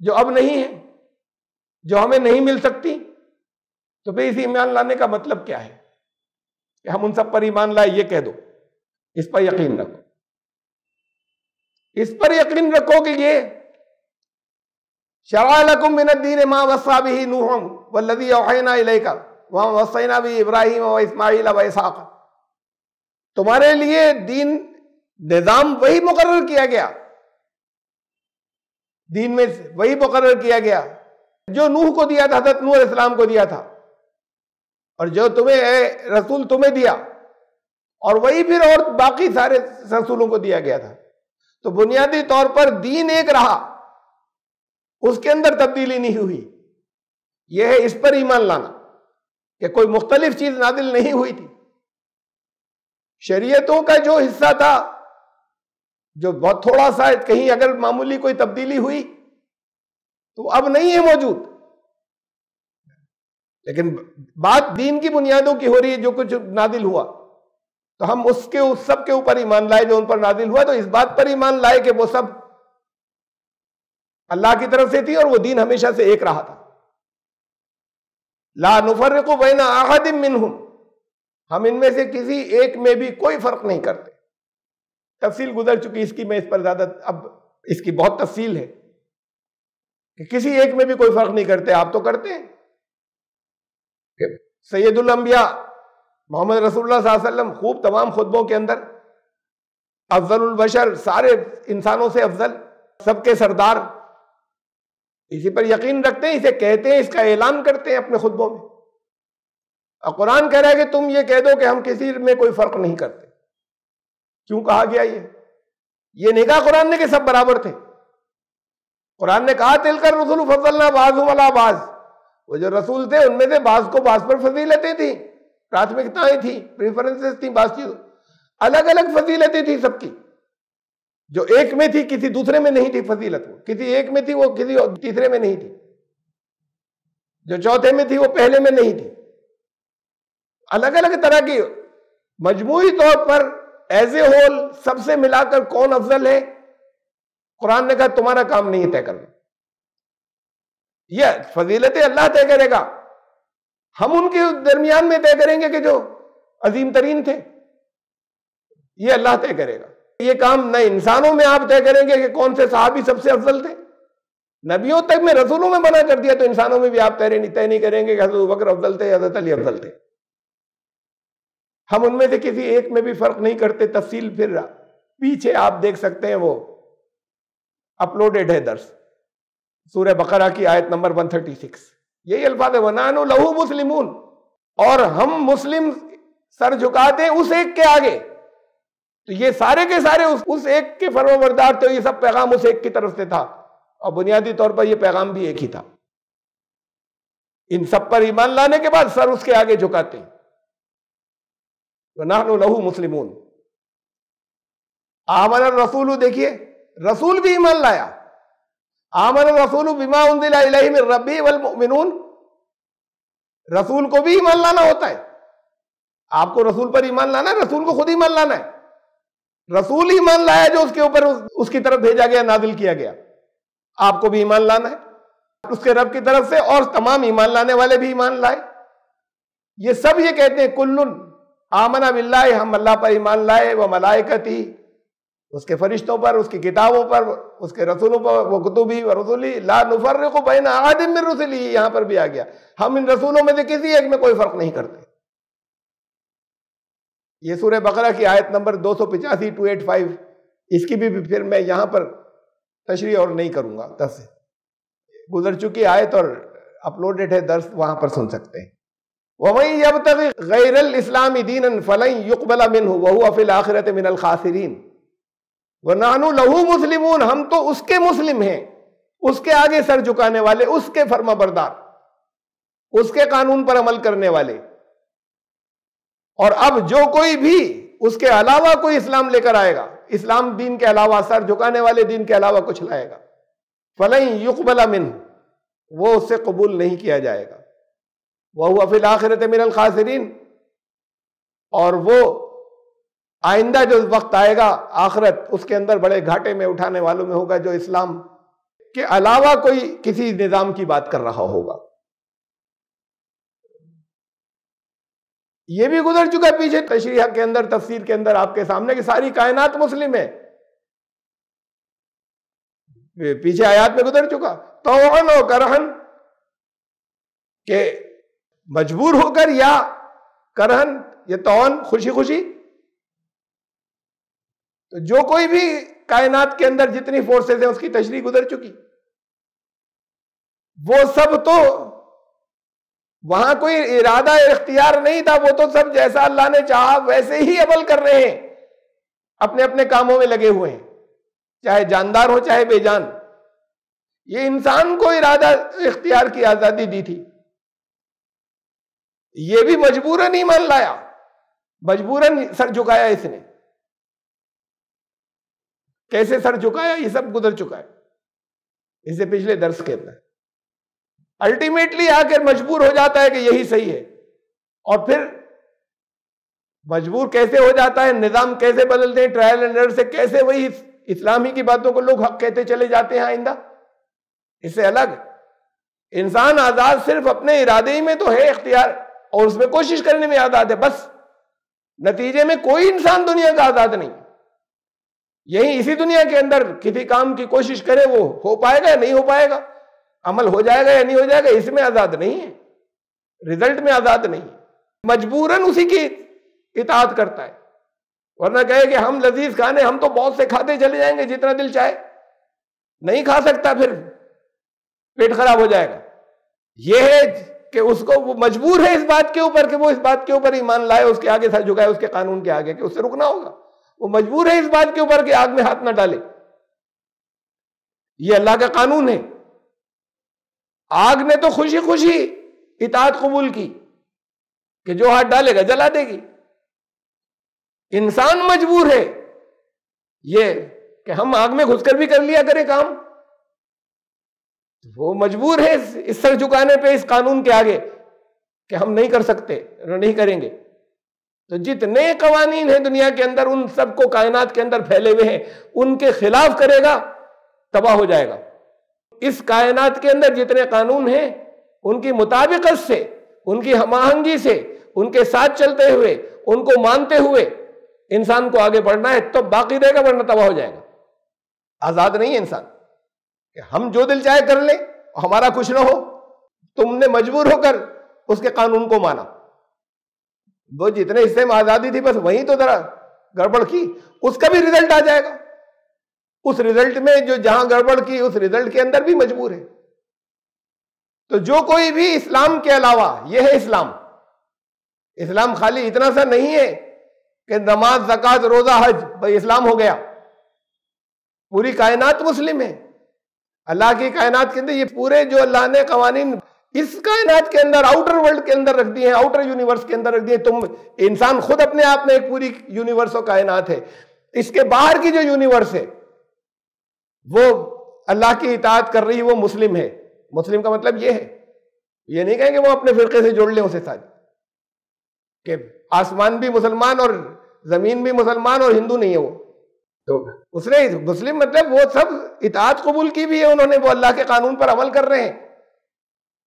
جو اب نہیں ہے، جو ہمیں نہیں مل سکتی۔ تو پھر اس ایمان لانے کا مطلب کیا ہے کہ ہم ان سب پر ایمان لائے؟ یہ کہہ دو، اس پر یقین رکھو، اس پر یقین رکھو کہ یہ شرع لکم من الدین ما وصی بہ نوح والذی اوحینا الیک وما وصینا بہ ابراہیم و اسماعیل و اسحاق، تمہارے لیے دین نظام وہی مقرر کیا گیا، دین میں وہی مقرر کیا گیا جو نوح کو دیا تھا، حضرت نوح علیہ السلام کو دیا تھا، اور جو تمہیں اے رسول تمہیں دیا، اور وہی پھر اور باقی سارے رسولوں کو دیا گیا تھا. تو بنیادی طور پر دین ایک رہا، اس کے اندر تبدیلی نہیں ہوئی. یہ ہے اس پر ایمان لانا کہ کوئی مختلف چیز نازل نہیں ہوئی تھی. شریعتوں کا جو حصہ تھا، جو بہت تھوڑا سا کہیں اگر معمولی کوئی تبدیلی ہوئی تو اب نہیں ہے موجود، لیکن بات دین کی بنیادوں کی ہو رہی ہے. جو کچھ نازل ہوا تو ہم اس سب کے اوپر ایمان لائے جو ان پر نازل ہوا. تو اس بات پر ایمان لائے کہ وہ سب اللہ کی طرف سے تھی اور وہ دین ہمیشہ سے ایک رہا تھا. لا نفرق بین احد منہم، ہم ان میں سے کسی ایک میں بھی کوئی فرق نہیں کرتے. تفصیل گزر چکی اس کی، میں اس پر زیادہ، اب اس کی بہت تفصیل ہے کہ کسی ایک میں بھی کوئی فرق نہیں کرتے. آپ تو کرتے ہیں کہ سید الانبیاء محمد رسول اللہ صلی اللہ علیہ وسلم خوب تمام خطبوں کے اندر افضل البشر، سارے انسانوں سے افضل، سب کے سردار، اسی پر یقین رکھتے ہیں، اسے کہتے ہیں، اس کا اعلان کرتے ہیں اپنے خطبوں میں. اور قرآن کہہ رہا ہے کہ تم یہ کہہ دو کہ ہم کسی میں کوئی فرق نہیں کرتے. کیوں کہا گیا یہ نہیں کہا قرآن نے کہ سب برابر تھے. قرآن نے کہا تلک الرسل فضلنا بعضهم علی بعض، وہ جو رسول تھے ان میں سے بعض کو بعض پر فضیلتیں تھیں، پراتھمکتائیں تھیں، پریفرنسز تھیں، بعض چیزوں الگ الگ فضیلتیں تھیں سب کی. جو ایک میں تھی کسی دوسرے میں نہیں تھی فضیلت، وہ کسی ایک میں تھی وہ کسی تیسرے میں نہیں تھی، جو چوتھے میں تھی وہ پہلے میں نہیں تھی. الگ الگ طرح کی مجموعی طور پر ایز اے ہول سب سے ملا کر کون افضل ہے، قرآن نے کہا تمہارا کام نہیں طے کرنا، یہ فضیلتیں اللہ طے کرے گا. ہم ان کے درمیان میں طے کریں گے کہ جو عظیم ترین تھے، یہ اللہ طے کرے گا. یہ کام نہ انسانوں میں آپ طے کریں گے کہ کون سے صحابی سب سے افضل تھے، نبیوں تک میں رسولوں میں بنا کر دیا تو انسانوں میں بھی آپ طے نہیں کریں گے کہ حضرت ابوبکر افضل تھے، حضرت علی افضل تھے. ہم ان میں سے کسی ایک میں بھی فرق نہیں کرتے. تفصیل پھر پیچھے آپ دیکھ سکتے ہیں، وہ اپلوڈڈ ہے درس، سورہ بقرہ کی آیت نمبر 136. یہی الفاظ ہے وَنَحْنُ لَهُ مُسْلِمُونَ، اور ہم مسلم سر جھکاتے ہیں اس ایک کے آگے. تو یہ سارے کے سارے اس ایک کے فرمانبردار تھے، یہ سب پیغام اس ایک کی طرف سے تھا، اور بنیادی طور پر یہ پیغام بھی ایک ہی تھا. ان سب پر ایمان لانے کے بعد سر اس کے آگے جھکاتے ہیں. وَنَحْنُ لَهُ مُسْلِمُونَ. آمن الرسول، دیکھیے رسول بھی ایمان لایا. آمن الرسول بما انزل الیہ من ربہ والمؤمنون، رسول کو بھی ایمان لانا ہوتا ہے. آپ کو رسول پر ایمان لانا ہے، رسول کو خود ایمان لانا ہے. رسول ایمان لایا جو اس کے اوپر اس کی طرف بھیجا گیا، نازل کیا گیا. آپ کو بھی ایمان لانا ہے اس کے رب کی طرف سے، اور تمام ایمان لانے والے بھی ایمان لائے. یہ سب یہ کہتے ہیں کلن آمنا باللہ، ہم اللہ پر ایمان لائے، وہ ملائکتی، اس کے فرشتوں پر، اس کی کتابوں پر، اس کے رسولوں پر، وہ کتبی و رسولی لا نفرق بین احد من رسلہ. یہاں پر بھی آ گیا، ہم ان رسولوں میں سے کسی ایک میں کوئی فرق نہیں کرتے. یہ سورہ بقرہ کی آیت نمبر 285 285، اس کی بھی پھر میں یہاں پر تشریح اور نہیں کروں گا، گزر چکی آیت اور اپلوڈڈ ہے درس، وہاں پر سن سکتے ہیں. وَمَن يَبْتَغِ غَيْرَ الْإِسْلَامِ دِينًا فَلَن يُقْبَلَ مِنْهُ وَهُوَ فِي الْآخِرَةِ مِنَ الْخَاسِرِينَ. وَنَحْنُ لَهُ مُسْلِمُونَ، ہم تو اس کے مسلم ہیں، اس کے آگے سر جھکانے والے، اس کے فرما بردار، اس کے قانون پر عمل کرنے والے. اور اب جو کوئی بھی اس کے علاوہ کوئی اسلام لے کر آئے گا، اسلام دین کے علاوہ، سر جھکانے والے دین کے علاوہ کچھ لائے گا، فَلَن يُقْبَلَ مِنْهُ، وہ اس سے قبول نہیں کیا جائے گا. وَهُوَ فِي الْآخِرَةِ مِنَ الْخَاسِرِينَ، اور وہ آئندہ جو وقت آئے گا آخرت، اس کے اندر بڑے گھاٹے میں اٹھانے والوں میں ہوگا، جو اسلام کے علاوہ کوئی کسی نظام کی بات کر رہا ہوگا. یہ بھی گزر چکا پیچھے تشریح کے اندر، تفسیر کے اندر آپ کے سامنے کہ ساری کائنات مسلم ہے. پیچھے آیات میں گزر چکا، طوعاً و کرہن، کہ مجبور ہو کر، یا کرہن یہ طوعاً خوشی خوشی. تو جو کوئی بھی کائنات کے اندر جتنی فورسز ہیں اس کی تشریح گزر چکی. وہ سب تو وہاں کوئی ارادہ اختیار نہیں تھا، وہ تو سب جیسا اللہ نے چاہا ویسے ہی عمل کر رہے ہیں، اپنے اپنے کاموں میں لگے ہوئے ہیں، چاہے جاندار ہو چاہے بے جان۔ یہ انسان کو ارادہ اختیار کی آزادی دی تھی، یہ بھی مجبوراً ایمان لایا، مجبوراً سر جھکایا اس نے۔ کیسے سر جھکایا یہ سب گزر چکا ہے، اسے پچھلے درس کے اندر۔ الٹیمیٹلی آ کر مجبور ہو جاتا ہے کہ یہی صحیح ہے، اور پھر مجبور کیسے ہو جاتا ہے، نظام کیسے بدلتے ہیں، ٹرائل اینڈ ایرر سے کیسے وہی اسلامی کی باتوں کو لوگ حق کہتے چلے جاتے ہیں آئندہ۔ اس سے الگ انسان آزاد صرف اپنے ارادے ہی میں تو ہے اختیار، اور اس میں کوشش کرنے میں آزاد ہے بس، نتیجے میں کوئی انسان دنیا کا آزاد نہیں۔ یہی اسی دنیا کے اندر کسی کام کی کوشش کرے وہ ہو پائے گا یا نہیں ہو پائے گا، عمل ہو جائے گا یا نہیں ہو جائے گا، اس میں آزاد نہیں ہے، رزلٹ میں آزاد نہیں ہے، مجبوراً اسی کی اطاعت کرتا ہے۔ ورنہ کہے کہ ہم لذیذ کھانے ہم تو بہت سے کھاتے چلے جائیں گے جتنا دل چاہے، نہیں کھا سکتا، پھر پیٹ خراب ہو جائے گا۔ یہ ہے کہ اس کو وہ مجبور ہے اس بات کے اوپر کہ وہ اس بات کے اوپر ایمان لائے، اس کے آگے سر جھکائے، اس کے قانون کے آگے کہ اس سے رکنا ہوگا، وہ مجبور ہے اس بات کے اوپر کہ آگ میں ہاتھ نہ ڈالے، یہ اللہ کا قانون ہے۔ آگ نے تو خوشی خوشی اطاعت قبول کی کہ جو ہاتھ ڈالے گا جلا دے گی، انسان مجبور ہے یہ کہ ہم آگ میں گھس کر بھی کر لیا کریں کام، وہ مجبور ہے اس سر جھکانے پہ اس قانون کے آگے کہ ہم نہیں کر سکتے، نہیں کریں گے۔ تو جتنے قوانین ہیں دنیا کے اندر ان سب کو کائنات کے اندر پھیلے ہوئے ہیں، ان کے خلاف کرے گا تباہ ہو جائے گا۔ اس کائنات کے اندر جتنے قانون ہیں ان کی مطابقت سے، ان کی ہم آہنگی سے، ان کے ساتھ چلتے ہوئے، ان کو مانتے ہوئے انسان کو آگے بڑھنا ہے تو باقی رہے گا، ورنہ تباہ ہو جائے گا۔ آزاد نہیں ہے انسان کہ ہم جو دل چاہے کر لیں ہمارا کچھ نہ ہو، تم نے مجبور ہو کر اس کے قانون کو مانا۔ وہ جتنے حصے میں آزادی تھی بس وہیں تو ذرا گڑبڑ کی، اس کا بھی رزلٹ آ جائے گا، اس رزلٹ میں جو جہاں گڑبڑ کی اس رزلٹ کے اندر بھی مجبور ہے۔ تو جو کوئی بھی اسلام کے علاوہ، یہ ہے اسلام، اسلام خالی اتنا سا نہیں ہے کہ نماز زکوٰۃ روزہ حج بھائی اسلام ہو گیا، پوری کائنات مسلم ہے۔ اللہ کی کائنات کے اندر یہ پورے جو اللہ نے قوانین اس کائنات کے اندر آؤٹر ورلڈ کے اندر رکھ دیے ہیں، آؤٹر یونیورس کے اندر رکھ دیے، تم انسان خود اپنے آپ میں ایک پوری یونیورس و کائنات ہے، اس کے باہر کی جو یونیورس ہے وہ اللہ کی اطاعت کر رہی ہے، وہ مسلم ہے۔ مسلم کا مطلب یہ ہے، یہ نہیں کہیں کہ وہ اپنے فرقے سے جوڑ لیں اسے ساتھ، کہ آسمان بھی مسلمان اور زمین بھی مسلمان اور ہندو نہیں ہے وہ، تو اس نے مسلم مطلب وہ سب اطاعت قبول کی بھی ہے انہوں نے، وہ اللہ کے قانون پر عمل کر رہے ہیں۔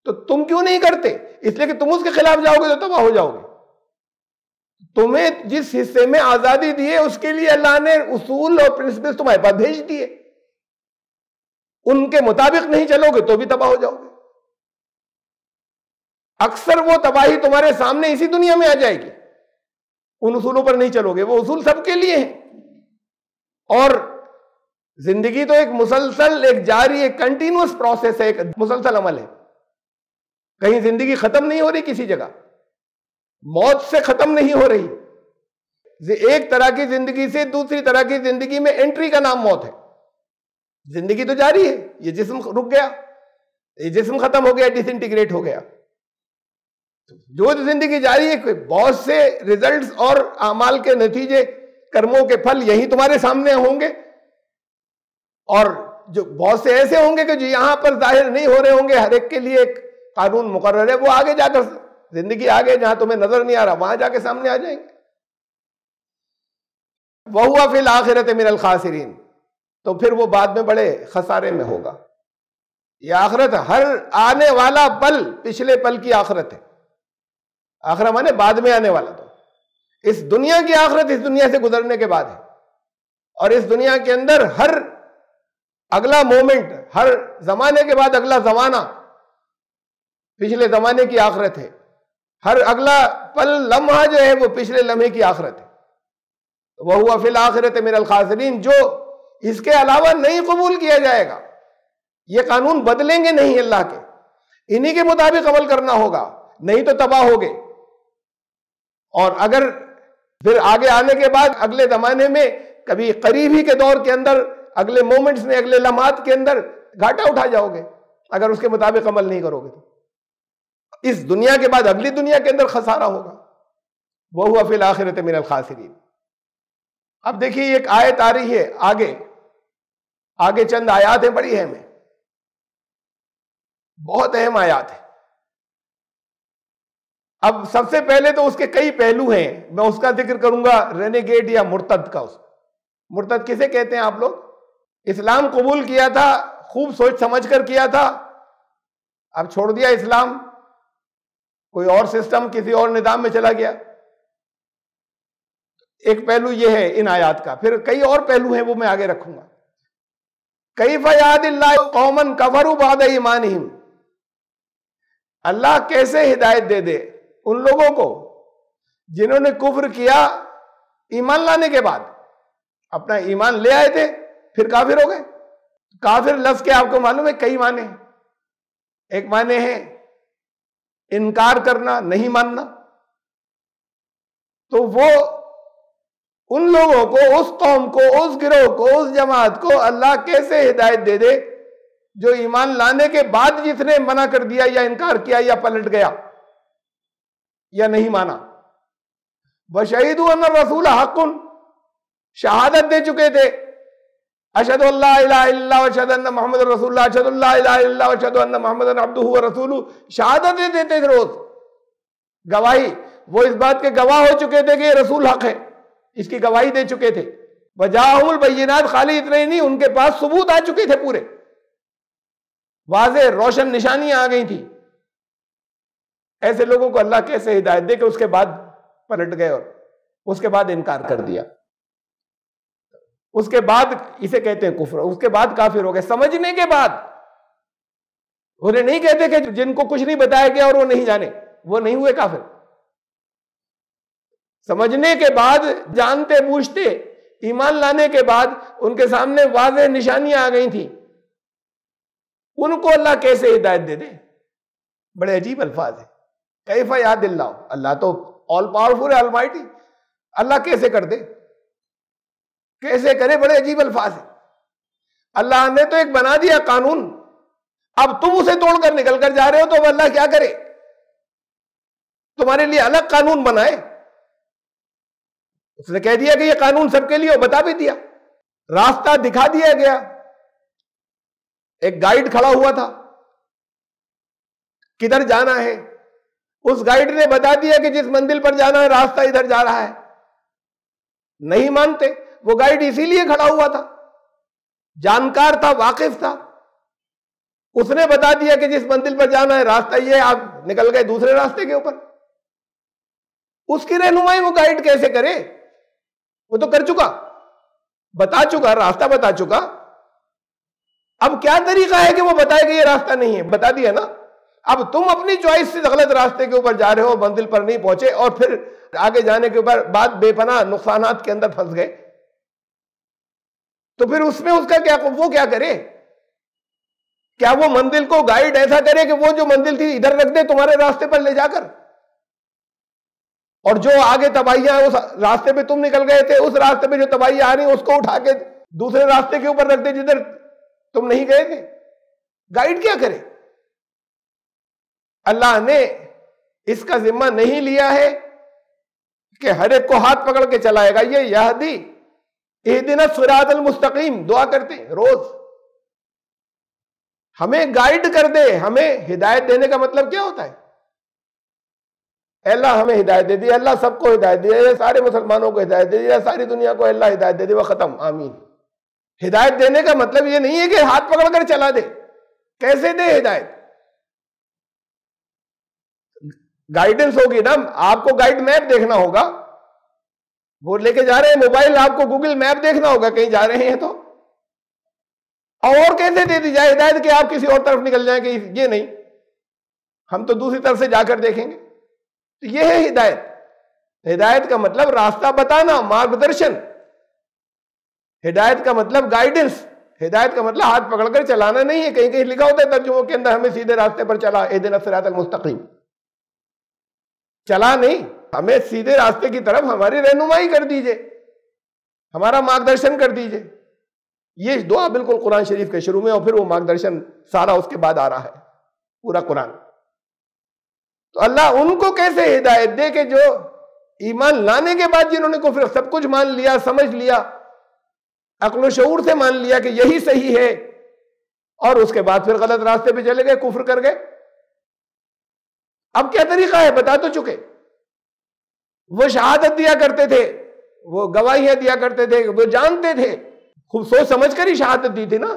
تو تم کیوں نہیں کرتے؟ اس لیے کہ تم اس کے خلاف جاؤ گے تو تباہ ہو جاؤ گے۔ تمہیں جس حصے میں آزادی دی ہے اس کے لیے اللہ نے اصول اور پرنسپلز تمہارے پاس بھیج دیے، ان کے مطابق نہیں چلو گے تو بھی تباہ ہو جاؤ گے۔ اکثر وہ تباہی تمہارے سامنے اسی دنیا میں آ جائے گی، ان اصولوں پر نہیں چلو گے۔ وہ اصول سب کے لیے ہیں، اور زندگی تو ایک مسلسل، ایک جاری، ایک کنٹینوس پروسیس ہے، ایک مسلسل عمل ہے۔ کہیں زندگی ختم نہیں ہو رہی، کسی جگہ موت سے ختم نہیں ہو رہی۔ ایک طرح کی زندگی سے دوسری طرح کی زندگی میں انٹری کا نام موت ہے۔ زندگی تو جاری ہے، یہ جسم رک گیا، یہ جسم ختم ہو گیا، ڈس انٹیگریٹ ہو گیا۔ جو زندگی جاری ہے، بہت سے ریزلٹس اور اعمال کے نتیجے، کرموں کے پھل یہی تمہارے سامنے ہوں گے، اور جو بہت سے ایسے ہوں گے کہ جو یہاں پر ظاہر نہیں ہو رہے ہوں گے، ہر ایک کے لیے ایک قانون مقرر ہے، وہ آگے جا کر زندگی آگے جہاں تمہیں نظر نہیں آ رہا وہاں جا کے سامنے آ جائیں گے۔ وَهُوَ فِي الْآخِرَةِ مِنَ الْخَاسِرِينَ، تو پھر وہ بعد میں بڑے خسارے میں ہوگا۔ یہ آخرت، ہر آنے والا پل پچھلے پل کی آخرت ہے۔ آخرہ مانے بعد میں آنے والا، تو اس دنیا کی آخرت اس دنیا سے گزرنے کے بعد ہے، اور اس دنیا کے اندر ہر اگلا مومنٹ، ہر زمانے کے بعد اگلا زمانہ پچھلے زمانے کی آخرت ہے، ہر اگلا پل لمحہ جو ہے وہ پچھلے لمحے کی آخرت ہے۔ وَهُوَ فِي الْآخِرَةِ مِنَ الْخَاسِرِينَ، جو اس کے علاوہ نہیں قبول کیا جائے گا، یہ قانون بدلیں گے نہیں اللہ کے، انہی کے مطابق عمل کرنا ہوگا، نہیں تو تباہ ہوگے۔ اور اگر پھر آگے آنے کے بعد اگلے زمانے میں کبھی قریب ہی کے دور کے اندر، اگلے مومنٹس میں، اگلے لمحات کے اندر گھاٹا اٹھا جاؤ گے اگر اس کے مطابق عمل نہیں کرو گے تو۔ اس دنیا کے بعد اگلی دنیا کے اندر خسارہ ہوگا، وَهُوَ فِي الْآخِرَةِ مِنَ الْخَاسِرِينَ۔ اب دیکھیے ایک آیت آ رہی ہے آگے چند آیات ہیں، بڑی اہم ہیں، بہت اہم آیات ہیں۔ اب سب سے پہلے تو اس کے کئی پہلو ہیں، میں اس کا ذکر کروں گا، رینیگیٹ یا مرتد کا۔ مرتد کسے کہتے ہیں آپ لوگ؟ اسلام قبول کیا تھا، خوب سوچ سمجھ کر کیا تھا، اب چھوڑ دیا اسلام، کوئی اور سسٹم، کسی اور نظام میں چلا گیا۔ ایک پہلو یہ ہے ان آیات کا، پھر کئی اور پہلو ہیں، وہ میں آگے رکھوں گا۔ کیف یہدی اللہ قوما کفروا بعد ایمانہم، اللہ کیسے ہدایت دے دے ان لوگوں کو جنہوں نے کفر کیا ایمان لانے کے بعد، اپنا ایمان لے آئے تھے پھر کافر ہو گئے۔ کافر لفظ کے آپ کو معلوم ہے کئی معنی ہیں۔ ایک معنی ہے انکار کرنا، نہیں ماننا، تو وہ ان لوگوں کو، اس قوم کو، اس گروہ کو، اس جماعت کو اللہ کیسے ہدایت دے دے جو ایمان لانے کے بعد جس نے منع کر دیا یا انکار کیا یا پلٹ گیا یا نہیں مانا۔ وَشَهِدُوا أَنَّ الرَّسُولَ حَقٌّ، شہادت دے چکے تھے، اشہدوا ان لا الہ الا اللہ واشہد ان محمد رسول اللہ، اشہد ان لا الہ الا اللہ واشہد ان محمد عبدہ ورسولہ، شہادتیں دیتے تھے روز، گواہی، وہ اس بات کے گواہ ہو چکے تھے کہ یہ رسول حق ہے، اس کی گواہی دے چکے تھے۔ وجاءہم البینات، خالی اتنے ہی نہیں، ان کے پاس ثبوت آ چکے تھے، پورے واضح روشن نشانیاں آ گئی تھیں۔ ایسے لوگوں کو اللہ کیسے ہدایت دے کہ اس کے بعد پلٹ گئے اور اس کے بعد انکار کر دیا، اس کے بعد اسے کہتے ہیں کفر، اس کے بعد کافر ہو گئے، سمجھنے کے بعد۔ انہیں نہیں کہتے کہ جن کو کچھ نہیں بتایا گیا اور وہ نہیں جانے، وہ نہیں ہوئے کافر۔ سمجھنے کے بعد، جانتے بوجھتے ایمان لانے کے بعد ان کے سامنے واضح نشانیاں آ گئی تھیں، ان کو اللہ کیسے ہدایت دے دے؟ بڑے عجیب الفاظ ہیں۔ کیف یہدی اللہ، اللہ تو آل پاورفل ہے، آلمائٹی، اللہ کیسے کر دے، کیسے کرے؟ بڑے عجیب الفاظ ہیں۔ اللہ نے تو ایک بنا دیا قانون، اب تم اسے توڑ کر نکل کر جا رہے ہو، تو اب اللہ کیا کرے؟ تمہارے لیے الگ قانون بنائے؟ اس نے کہہ دیا کہ یہ قانون سب کے لیے ہو، بتا بھی دیا، راستہ دکھا دیا گیا، ایک گائیڈ کھڑا ہوا تھا، کدھر جانا ہے، اس گائیڈ نے بتا دیا کہ جس منزل پر جانا ہے راستہ ادھر جا رہا ہے۔ نہیں مانتے، وہ گائیڈ اسی لیے کھڑا ہوا تھا، جانکار تھا، واقف تھا، اس نے بتا دیا کہ جس منزل پر جانا ہے راستہ یہ ہے، آپ نکل گئے دوسرے راستے کے اوپر۔ اس کی رہنمائی وہ گائیڈ کیسے کرے؟ وہ تو کر چکا، بتا چکا، راستہ بتا چکا، اب کیا طریقہ ہے کہ وہ بتائے کہ یہ راستہ نہیں ہے؟ بتا دیا نا۔ اب تم اپنی چوائس سے غلط راستے کے اوپر جا رہے ہو، منزل پر نہیں پہنچے، اور پھر آگے جانے کے اوپر بعد بے پناہ نقصانات کے اندر پھنس گئے، تو پھر اس میں اس کا کیا، وہ کیا کرے؟ کیا وہ منزل کو گائیڈ ایسا کرے کہ وہ جو منزل تھی ادھر رکھ دے تمہارے راستے پر لے جا کر، اور جو آگے تباہیاں اس راستے پہ تم نکل گئے تھے، اس راستے پہ جو تباہیاں آ رہی ہیں اس کو اٹھا کے دوسرے راستے کے اوپر رکھ دے جدھر تم نہیں گئے تھے؟ گائیڈ کیا کرے؟ اللہ نے اس کا ذمہ نہیں لیا ہے کہ ہر ایک کو ہاتھ پکڑ کے چلائے گا۔ یہ یہدی اہدنا الصراط المستقیم دعا کرتے ہیں روز، ہمیں گائیڈ کر دے، ہمیں ہدایت دینے کا مطلب کیا ہوتا ہے؟ اللہ ہمیں ہدایت دے دی، اللہ سب کو ہدایت دے، سارے مسلمانوں کو ہدایت دے دی، ساری دنیا کو اللہ ہدایت دے دے، وہ ختم، آمین۔ ہدایت دینے کا مطلب یہ نہیں ہے کہ ہاتھ پکڑ کر چلا دے، کیسے دے ہدایت؟ گائیڈنس ہوگی نا، آپ کو گائیڈ میپ دیکھنا ہوگا، وہ لے کے جا رہے ہیں موبائل، آپ کو گوگل میپ دیکھنا ہوگا کہیں جا رہے ہیں تو، اور کیسے دے دی جائے ہدایت کہ آپ کسی اور طرف نکل جائیں کہ یہ نہیں، ہم تو دوسری طرف سے جا کر دیکھیں گے؟ تو یہ ہے ہدایت۔ ہدایت کا مطلب راستہ بتانا، مارگدرشن، ہدایت کا مطلب گائیڈنس، ہدایت کا مطلب ہاتھ پکڑ کر چلانا نہیں ہے. کہیں کہیں لکھا ہوتا ہے ترجموں کے اندر ہمیں سیدھے راستے پر چلا، اہدنا الصراط المستقیم. چلا نہیں، ہمیں سیدھے راستے کی طرف ہماری رہنمائی کر دیجئے، ہمارا مارگدرشن کر دیجئے. یہ دعا بالکل قرآن شریف کے شروع میں، اور پھر وہ مارگدرشن سارا اس کے بعد آ رہا ہے پورا قرآن. تو اللہ ان کو کیسے ہدایت دے کہ جو ایمان لانے کے بعد جنہوں نے کفر سب کچھ مان لیا، سمجھ لیا، عقل و شعور سے مان لیا کہ یہی صحیح ہے، اور اس کے بعد پھر غلط راستے پہ چلے گئے، کفر کر گئے. اب کیا طریقہ ہے بتا تو چکے. وہ شہادت دیا کرتے تھے، وہ گواہیاں دیا کرتے تھے، وہ جانتے تھے، خوب سوچ سمجھ کر ہی شہادت دی تھی نا.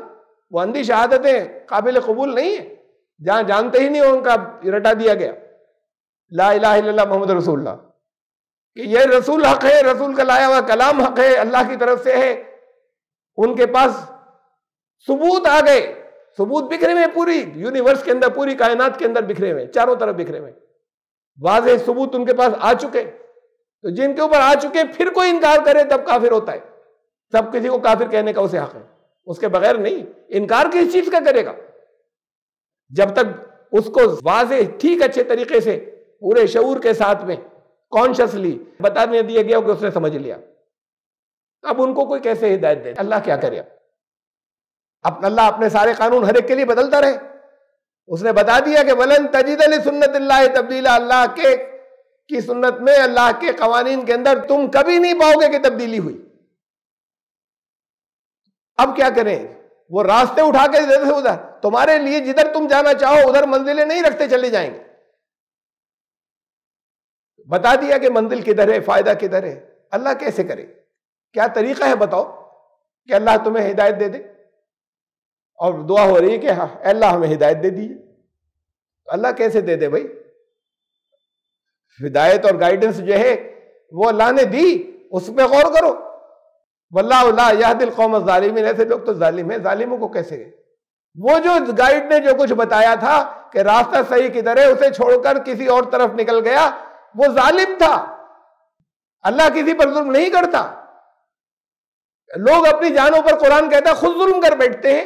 وہ اندھی شہادتیں قابل قبول نہیں ہیں جہاں جانتے ہی نہیں ان کا رٹا دیا گیا. لا الہ الا اللہ محمد رسول اللہ، کہ یہ رسول حق ہے، رسول کا لایا ہوا کلام حق ہے، اللہ کی طرف سے ہے. ان کے پاس ثبوت آ گئے، ثبوت بکھرے ہوئے پوری یونیورس کے اندر، پوری کائنات کے اندر بکھرے ہوئے، چاروں طرف بکھرے ہوئے، واضح ثبوت ان کے پاس آ چکے. تو جن کے اوپر آ چکے پھر کوئی انکار کرے تب کافر ہوتا ہے. سب کسی کو کافر کہنے کا اسے حق ہے، اس کے بغیر نہیں. انکار کس چیز کا کرے گا؟ جب تک اس کو واضح ٹھیک اچھے طریقے سے پورے شعور کے ساتھ میں کانشسلی بتا دیا گیا کہ اس نے سمجھ لیا. اب ان کو کوئی کیسے ہدایت دے؟ اللہ کیا کرے؟ اللہ اپنے سارے قانون ہر ایک کے لیے بدلتا رہے. اس نے بتا دیا کہ وَلَن تَجِدَ لِسُنَّتِ اللَّهِ تَبْدِيلًا، اللہ کی سنت میں، اللہ کے قوانین کے اندر تم کبھی نہیں پاؤ گے کہ تبدیلی ہوئی. اب کیا کریں؟ وہ راستے اٹھا کے ادھر سے ادھر، تمہارے لیے جدھر تم جانا چاہو ادھر منزلیں نہیں رکھتے چلے جائیں گے. بتا دیا کہ منزل کدھر ہے، فائدہ کدھر ہے. اللہ کیسے کرے؟ کیا طریقہ ہے بتاؤ کہ اللہ تمہیں ہدایت دے دے؟ اور دعا ہو رہی ہے کہ ہاں اے اللہ ہمیں ہدایت دے دیجیے. اللہ کیسے دے دے بھائی؟ ہدایت اور گائیڈنس جو ہے وہ اللہ نے دی، اس پہ غور کرو. واللہ لا یہدی القوم الظالمین، ایسے لوگ تو ظالم ہیں، ظالموں کو کیسے گئے؟ وہ جو گائیڈ نے جو کچھ بتایا تھا کہ راستہ صحیح کدھر ہے، اسے چھوڑ کر کسی اور طرف نکل گیا، وہ ظالم تھا. اللہ کسی پر ظلم نہیں کرتا. لوگ اپنی جانوں پر، قرآن کہتا ہے، خود ظلم کر بیٹھتے ہیں.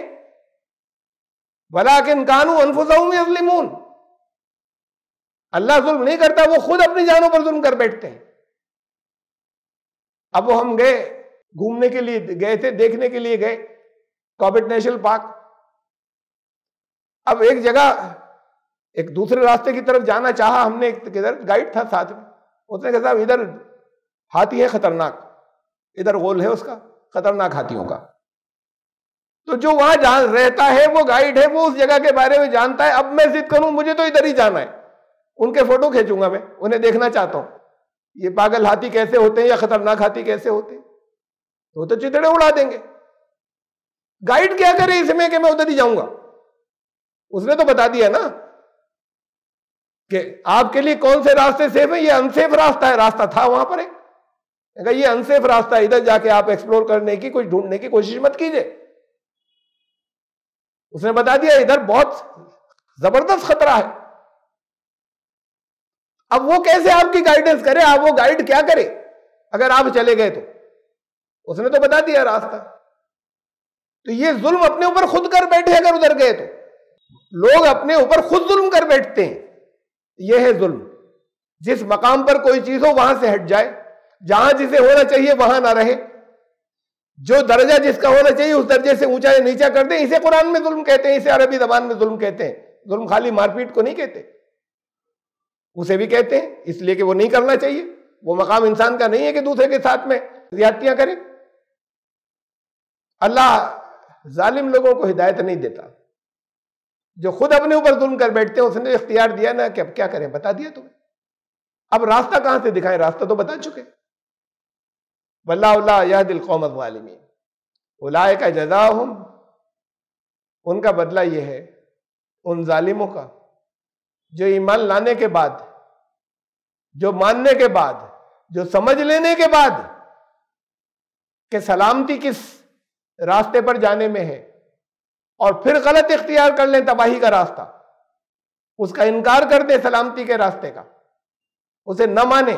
وَلَٰكِنْ كَانُوا أَنفُسَهُمْ يَظْلِمُونَ. اللہ ظلم نہیں کرتا، وہ خود اپنی جانوں پر ظلم کر بیٹھتے ہیں. اب وہ ہم گئے گھومنے کے لیے گئے تھے، دیکھنے کے لیے گئے کاربیٹ نیشنل پارک. اب ایک جگہ ایک دوسرے راستے کی طرف جانا چاہا ہم نے، کدھر گائیڈ تھا ساتھ میں، اس نے کہا صاحب ادھر ہاتھی ہے خطرناک، ادھر غول ہے اس کا خطرناک ہاتھیوں کا. تو جو وہاں جہاں رہتا ہے وہ گائیڈ ہے، وہ اس جگہ کے بارے میں جانتا ہے. اب میں ضد کروں مجھے تو ادھر ہی جانا ہے، ان کے فوٹو کھینچوں گا، میں انہیں دیکھنا چاہتا ہوں یہ پاگل ہاتھی کیسے ہوتے ہیں یا خطرناک ہاتھی کیسے ہوتے ہیں. تو چتڑے اڑا دیں گے. گائیڈ کیا کرے اس میں کہ میں ادھر ہی جاؤں گا؟ اس نے تو بتا دیا نا کہ آپ کے لیے کون سے راستے سیف ہیں. یہ انسیف راستہ ہے، راستہ تھا وہاں پر ایک، یہ انسیف راستہ ہے، ادھر جا کے آپ ایکسپلور کرنے کی، کچھ ڈھونڈنے کی کوشش مت کیجئے. اس نے بتا دیا ادھر بہت زبردست خطرہ ہے. اب وہ کیسے آپ کی گائیڈنس کرے؟ آپ وہ گائیڈ کیا کرے اگر آپ چلے گئے تو؟ اس نے تو بتا دیا راستہ. تو یہ ظلم اپنے اوپر خود کر بیٹھے اگر ادھر گئے تو. لوگ اپنے اوپر خود ظلم کر بیٹھتے ہیں. یہ ہے ظلم. جس مقام پر کوئی چیز ہو وہاں سے ہٹ جائے، جہاں جسے ہونا چاہیے وہاں نہ رہے، جو درجہ جس کا ہونا چاہیے اس درجے سے اونچا یا نیچا کر دیں. اسے قرآن میں ظلم کہتے ہیں، اسے عربی زبان میں ظلم کہتے ہیں. ظلم خالی مار پیٹ کو نہیں کہتے، اسے بھی کہتے ہیں، اس لیے کہ وہ نہیں کرنا چاہیے. وہ مقام انسان کا نہیں ہے کہ دوسرے کے ساتھ میں زیادتیاں کرے. اللہ ظالم لوگوں کو ہدایت نہیں دیتا. جو خود اپنے اوپر ظلم کر بیٹھتے ہیں اس نے اختیار دیا نا کہ اب کیا کریں، بتا دیا تمہیں. اب راستہ کہاں سے دکھائیں؟ راستہ تو بتا چکے. واللہ لا یہدی القوم الظالمین اولئک جزاؤہم، ان کا بدلہ یہ ہے ان ظالموں کا جو ایمان لانے کے بعد، جو ماننے کے بعد، جو سمجھ لینے کے بعد کہ سلامتی کس راستے پر جانے میں ہے، اور پھر غلط اختیار کر لیں تباہی کا راستہ، اس کا انکار کر دیں سلامتی کے راستے کا، اسے نہ مانے.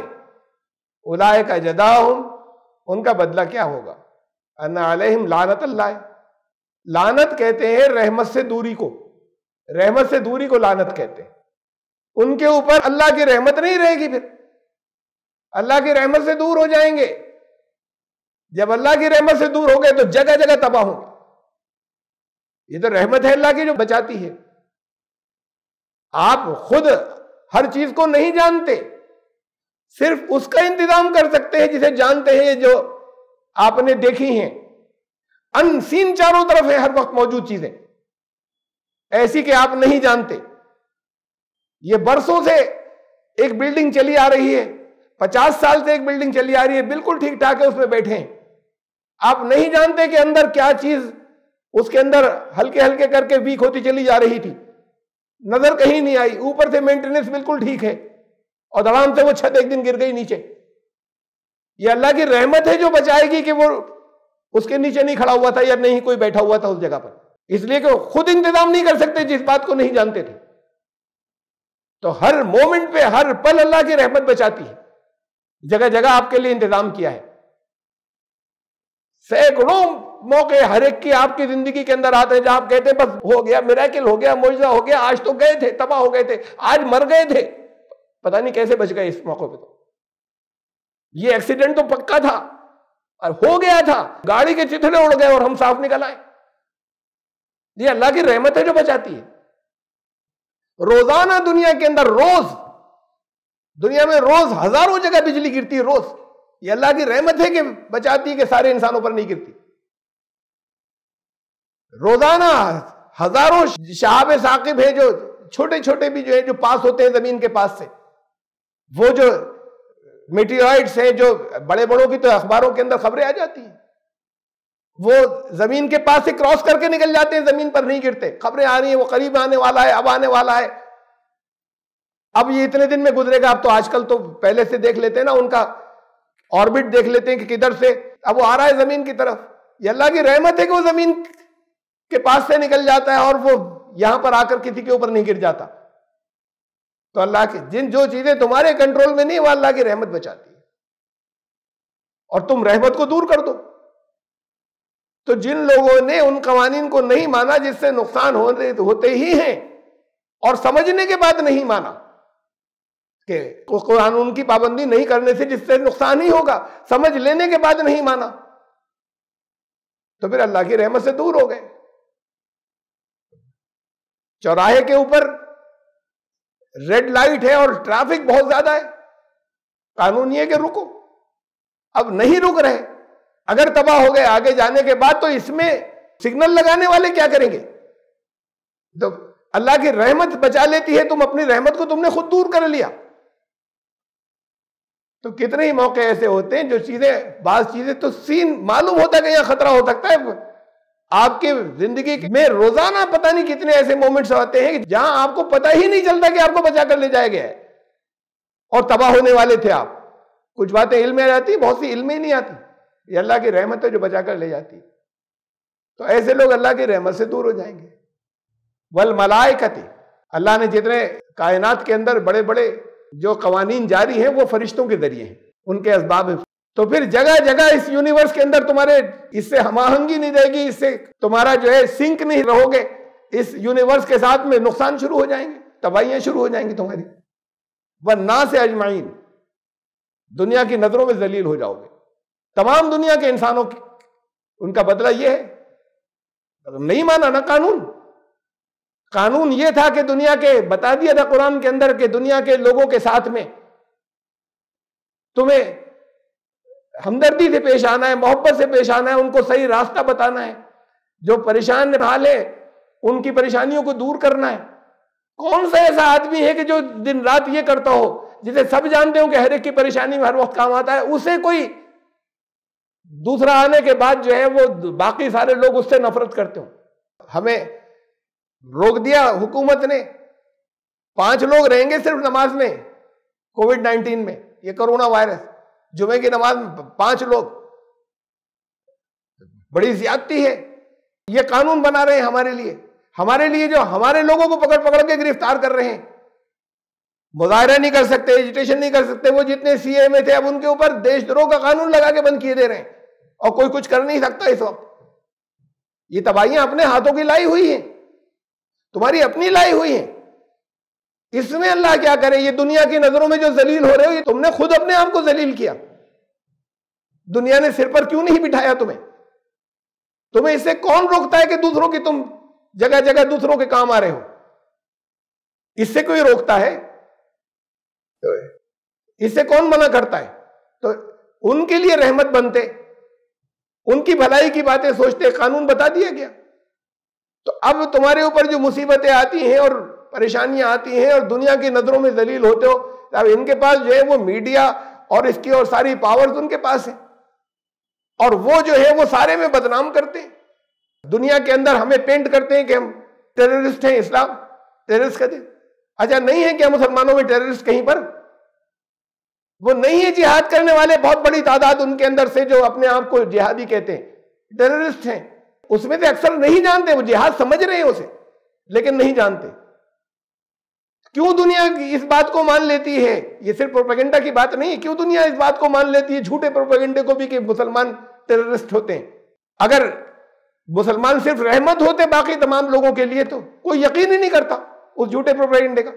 اولئک جزاؤہم، ان کا بدلہ کیا ہوگا؟ ان علیہم لعنت اللہ، لعنت کہتے ہیں رحمت سے دوری کو، رحمت سے دوری کو لعنت کہتے ہیں. ان کے اوپر اللہ کی رحمت نہیں رہے گی، پھر اللہ کی رحمت سے دور ہو جائیں گے. جب اللہ کی رحمت سے دور ہو گئے تو جگہ جگہ تباہ ہوں گے. یہ تو رحمت ہے اللہ کی جو بچاتی ہے. آپ خود ہر چیز کو نہیں جانتے، صرف اس کا انتظام کر سکتے ہیں جسے جانتے ہیں، جو آپ نے دیکھی ہیں. ان سین چاروں طرف ہے ہر وقت موجود چیزیں، ایسی کہ آپ نہیں جانتے. یہ برسوں سے ایک بلڈنگ چلی آ رہی ہے، 50 سال سے ایک بلڈنگ چلی آ رہی ہے، بالکل ٹھیک ٹھاک ہے، اس میں بیٹھے ہیں. آپ نہیں جانتے کہ اندر کیا چیز اس کے اندر ہلکے ہلکے کر کے ویک ہوتی چلی جا رہی تھی، نظر کہیں نہیں آئی. اوپر سے مینٹیننس بالکل ٹھیک ہے اور دڑام سے وہ چھت ایک دن گر گئی نیچے. یہ اللہ کی رحمت ہے جو بچائے گی کہ وہ اس کے نیچے نہیں کھڑا ہوا تھا یا نہیں کوئی بیٹھا ہوا تھا اس جگہ پر، اس لیے کہ وہ خود انتظام نہیں کر سکتے جس بات کو نہیں جانتے تھے. تو ہر مومنٹ پہ ہر پل اللہ کی رحمت بچاتی ہے، جگہ جگہ آپ کے لیے انتظام کیا ہے. سینکڑوں موقع ہر ایک کی آپ کی زندگی کے اندر آتے ہیں جہاں آپ کہتے ہیں بس ہو گیا، میراکل ہو گیا، معجزہ ہو گیا، آج تو گئے تھے، تباہ ہو گئے تھے، آج مر گئے تھے، پتہ نہیں کیسے بچ گئے اس موقع پہ. تو یہ ایکسیڈنٹ تو پکا تھا اور ہو گیا تھا، گاڑی کے چتھڑے اڑ گئے اور ہم صاف نکل آئے. یہ اللہ کی رحمت ہے جو بچاتی ہے. روزانہ دنیا کے اندر دنیا میں روز ہزاروں جگہ بجلی گرتی ہے روز. یہ اللہ کی رحمت ہے کہ بچاتی ہے کہ سارے انسانوں پر نہیں گرتی. روزانہ ہزاروں شہاب ثاقب ہیں جو چھوٹے چھوٹے بھی جو ہیں جو پاس ہوتے ہیں زمین کے پاس سے. وہ جو میٹیورائٹس ہیں جو بڑے بڑوں کی تو اخباروں کے اندر خبریں آ جاتی ہیں، وہ زمین کے پاس سے کراس کر کے نکل جاتے ہیں، زمین پر نہیں گرتے. خبریں آ رہی ہیں وہ قریب آنے والا ہے، اب آنے والا ہے، اب یہ اتنے دن میں گزرے گا. اب تو آج کل تو پہلے سے دیکھ لیتے ہیں نا، ان کا آربٹ دیکھ لیتے ہیں کہ کدھر سے اب وہ آ رہا ہے زمین کی طرف. یہ اللہ کی رحمت ہے کہ وہ زمین کے پاس سے نکل جاتا ہے اور وہ یہاں پر آ کر کسی کے اوپر نہیں گر جاتا. تو اللہ کی جو چیزیں تمہارے کنٹرول میں نہیں وہ اللہ کی رحمت بچاتی ہے. اور تم رحمت کو دور کر دو. تو جن لوگوں نے ان قوانین کو نہیں مانا جس سے نقصان ہوتے ہی ہیں، اور سمجھنے کے بعد نہیں مانا کہ قانون کی پابندی نہیں کرنے سے جس سے نقصان ہی ہوگا، سمجھ لینے کے بعد نہیں مانا، تو پھر اللہ کی رحمت سے دور ہو گئے. چوراہے کے اوپر ریڈ لائٹ ہے اور ٹریفک بہت زیادہ ہے، قانون یہ کہ رکو، اب نہیں رک رہے. اگر تباہ ہو گئے آگے جانے کے بعد تو اس میں سگنل لگانے والے کیا کریں گے؟ تو اللہ کی رحمت بچا لیتی ہے، تم اپنی رحمت کو تم نے خود دور کر لیا. تو کتنے ہی موقع ایسے ہوتے ہیں جو بعض چیزیں تو سین معلوم ہوتا ہے کہ یہاں خطرہ ہو سکتا ہے. آپ کی زندگی میں روزانہ پتہ نہیں کتنے ایسے مومنٹس آتے ہیں کہ جہاں آپ کو پتہ ہی نہیں چلتا کہ آپ کو بچا کر لے جایا گیا ہے اور تباہ ہونے والے تھے آپ. کچھ باتیں علم میں آتی، بہت سی علم میں ہی نہیں آتی. یہ اللہ کی رحمت ہے جو بچا کر لے جاتی. تو ایسے لوگ اللہ کی رحمت سے دور ہو جائیں گے. والملائکۃ، اللہ نے جتنے کائنات کے اندر بڑے بڑے جو قوانین جاری ہیں وہ فرشتوں کے ذریعے ہیں، ان کے اسباب ہیں. تو پھر جگہ جگہ اس یونیورس کے اندر تمہارے اس سے ہم آہنگی نہیں رہے گی، اس سے تمہارا جو ہے سنک نہیں رہو گے، اس یونیورس کے ساتھ میں نقصان شروع ہو جائیں گے، تباہیاں شروع ہو جائیں گی تمہاری. والناس اجمعین، دنیا کی نظروں میں ذلیل ہو جاؤ گے. تمام دنیا کے انسانوں کی ان کا بدلہ یہ ہے. نہیں مانا نا قانون یہ تھا کہ دنیا کے بتا دیا تھا قرآن کے اندر کہ دنیا کے لوگوں کے ساتھ میں تمہیں ہمدردی سے پیش آنا ہے، محبت سے پیش آنا ہے، ان کو صحیح راستہ بتانا ہے، جو پریشان حال ہے ان کی پریشانیوں کو دور کرنا ہے. کون سا ایسا آدمی ہے کہ جو دن رات یہ کرتا ہو جسے سب جانتے ہو کہ ہر ایک کی پریشانی میں ہر وقت کام آتا ہے، اسے کوئی دوسرا آنے کے بعد جو ہے وہ باقی سارے لوگ اس سے نفرت کرتے ہوں. ہمیں روک دیا حکومت نے، 5 لوگ رہیں گے صرف نماز میں کووڈ-19 میں، یہ کرونا وائرس، جمعے کی نماز میں 5 لوگ، بڑی زیادتی ہے. یہ قانون بنا رہے ہیں ہمارے لیے جو ہمارے لوگوں کو پکڑ کے گرفتار کر رہے ہیں. مظاہرہ نہیں کر سکتے، ایجیٹیشن نہیں کر سکتے. وہ جتنے سی اے میں تھے اب ان کے اوپر دیش دروہ کا قانون لگا کے بند کیے دے رہے ہیں اور کوئی کچھ کر نہیں سکتا اس وقت. یہ تباہیاں اپنے ہاتھوں کی لائی ہوئی ہیں، تمہاری اپنی لائی ہوئی ہیں۔ اس میں اللہ کیا کرے، یہ دنیا کی نظروں میں جو ذلیل ہو رہے ہو، یہ تم نے خود اپنے آپ کو ذلیل کیا۔ دنیا نے سر پر کیوں نہیں بٹھایا تمہیں اس سے کون روکتا ہے کہ دوسروں کی تم جگہ جگہ دوسروں کے کام آ رہے ہو؟ اس سے کوئی روکتا ہے؟ اس سے کون منع کرتا ہے؟ تو ان کے لیے رحمت بنتے، ان کی بھلائی کی باتیں سوچتے، قانون بتا دیا گیا۔ تو اب تمہارے اوپر جو مصیبتیں آتی ہیں اور پریشانیاں آتی ہیں اور دنیا کی نظروں میں ذلیل ہوتے ہو، اب ان کے پاس جو ہے وہ میڈیا اور اس کی اور ساری پاورز ان کے پاس ہیں، اور وہ جو ہے وہ سارے میں بدنام کرتے ہیں۔ دنیا کے اندر ہمیں پینٹ کرتے ہیں کہ ہم ٹیررسٹ ہیں، اسلام ٹیررسٹ کہتے ہیں۔ اچھا نہیں ہے کیا مسلمانوں میں ٹیررسٹ کہیں پر؟ وہ نہیں ہے جہاد کرنے والے، بہت بڑی تعداد ان کے اندر سے جو اپنے آپ کو جہادی کہتے ہیں، ٹیررسٹ ہیں۔ اس میں سے اکثر نہیں جانتے، وہ جہاد سمجھ رہے ہیں اسے لیکن نہیں جانتے۔ کیوں دنیا اس بات کو مان لیتی ہے؟ یہ صرف پروپیگنڈا کی بات نہیں ہے، کیوں دنیا اس بات کو مان لیتی ہے، جھوٹے پروپیگنڈے کو بھی، کہ مسلمان ٹیررسٹ ہوتے ہیں؟ اگر مسلمان صرف رحمت ہوتے باقی تمام لوگوں کے لیے تو کوئی یقین ہی نہیں کرتا اس جھوٹے پروپیگنڈے کا۔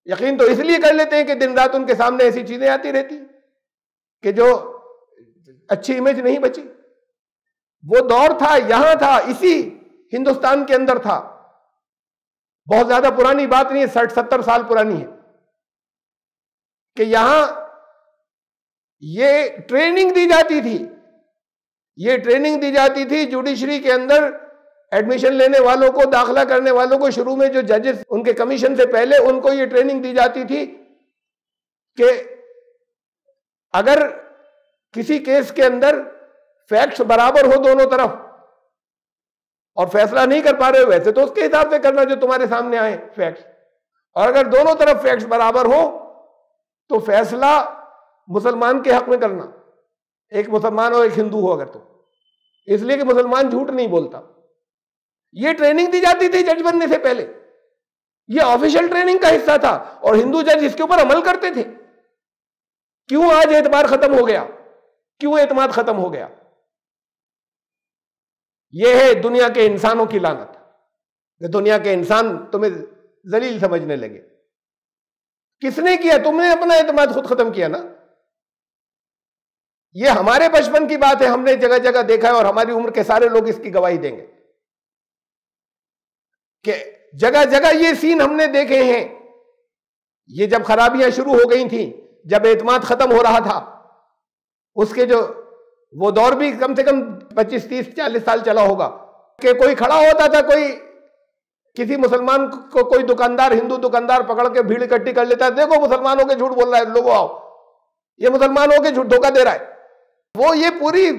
یقین تو اس لیے کر لیتے ہیں کہ دن رات ان کے سامنے ایسی چیزیں آتی رہتی کہ جو اچھی امیج نہیں بچی۔ وہ دور تھا، یہاں تھا، اسی ہندوستان کے اندر تھا، بہت زیادہ پرانی بات نہیں ہے، 60-70 سال پرانی ہے، کہ یہاں یہ ٹریننگ دی جاتی تھی، یہ ٹریننگ دی جاتی تھی جوڈیشری کے اندر ایڈمیشن لینے والوں کو، داخلہ کرنے والوں کو۔ شروع میں جو ججز ان کے کمیشن سے پہلے ان کو یہ ٹریننگ دی جاتی تھی کہ اگر کسی کیس کے اندر فیکٹس برابر ہو دونوں طرف اور فیصلہ نہیں کر پا رہے ہو، ویسے تو اس کے حساب سے کرنا جو تمہارے سامنے آئے فیکٹس، اور اگر دونوں طرف فیکٹس برابر ہو تو فیصلہ مسلمان کے حق میں کرنا، ایک مسلمان اور ایک ہندو ہو اگر، تو اس لیے کہ مسلمان جھوٹ نہیں بولتا۔ یہ ٹریننگ دی جاتی تھی جج بننے سے پہلے، یہ آفیشل ٹریننگ کا حصہ تھا، اور ہندو جج اس کے اوپر عمل کرتے تھے۔ کیوں آج اعتبار ختم ہو گیا؟ کیوں اعتماد ختم ہو گیا؟ یہ ہے دنیا کے انسانوں کی لعنت، کہ دنیا کے انسان تمہیں ذلیل سمجھنے لگے۔ کس نے کیا؟ تم نے اپنا اعتماد خود ختم کیا نا۔ یہ ہمارے بچپن کی بات ہے، ہم نے جگہ جگہ دیکھا ہے، اور ہماری عمر کے سارے لوگ اس کی گواہی دیں گے کہ جگہ جگہ یہ سین ہم نے دیکھے ہیں۔ یہ جب خرابیاں شروع ہو گئی تھیں، جب اعتماد ختم ہو رہا تھا، اس کے جو وہ دور بھی کم سے کم 25, 30, 40 سال چلا ہوگا، کہ کوئی کھڑا ہوتا تھا، کوئی کسی مسلمان کو کوئی دکاندار، ہندو دکاندار پکڑ کے بھیڑ اکٹھی کر لیتا ہے، دیکھو مسلمانوں کے جھوٹ بول رہا ہے، لوگوں آؤ، یہ مسلمانوں کے جھوٹ دھوکہ دے رہا ہے۔ وہ یہ پوری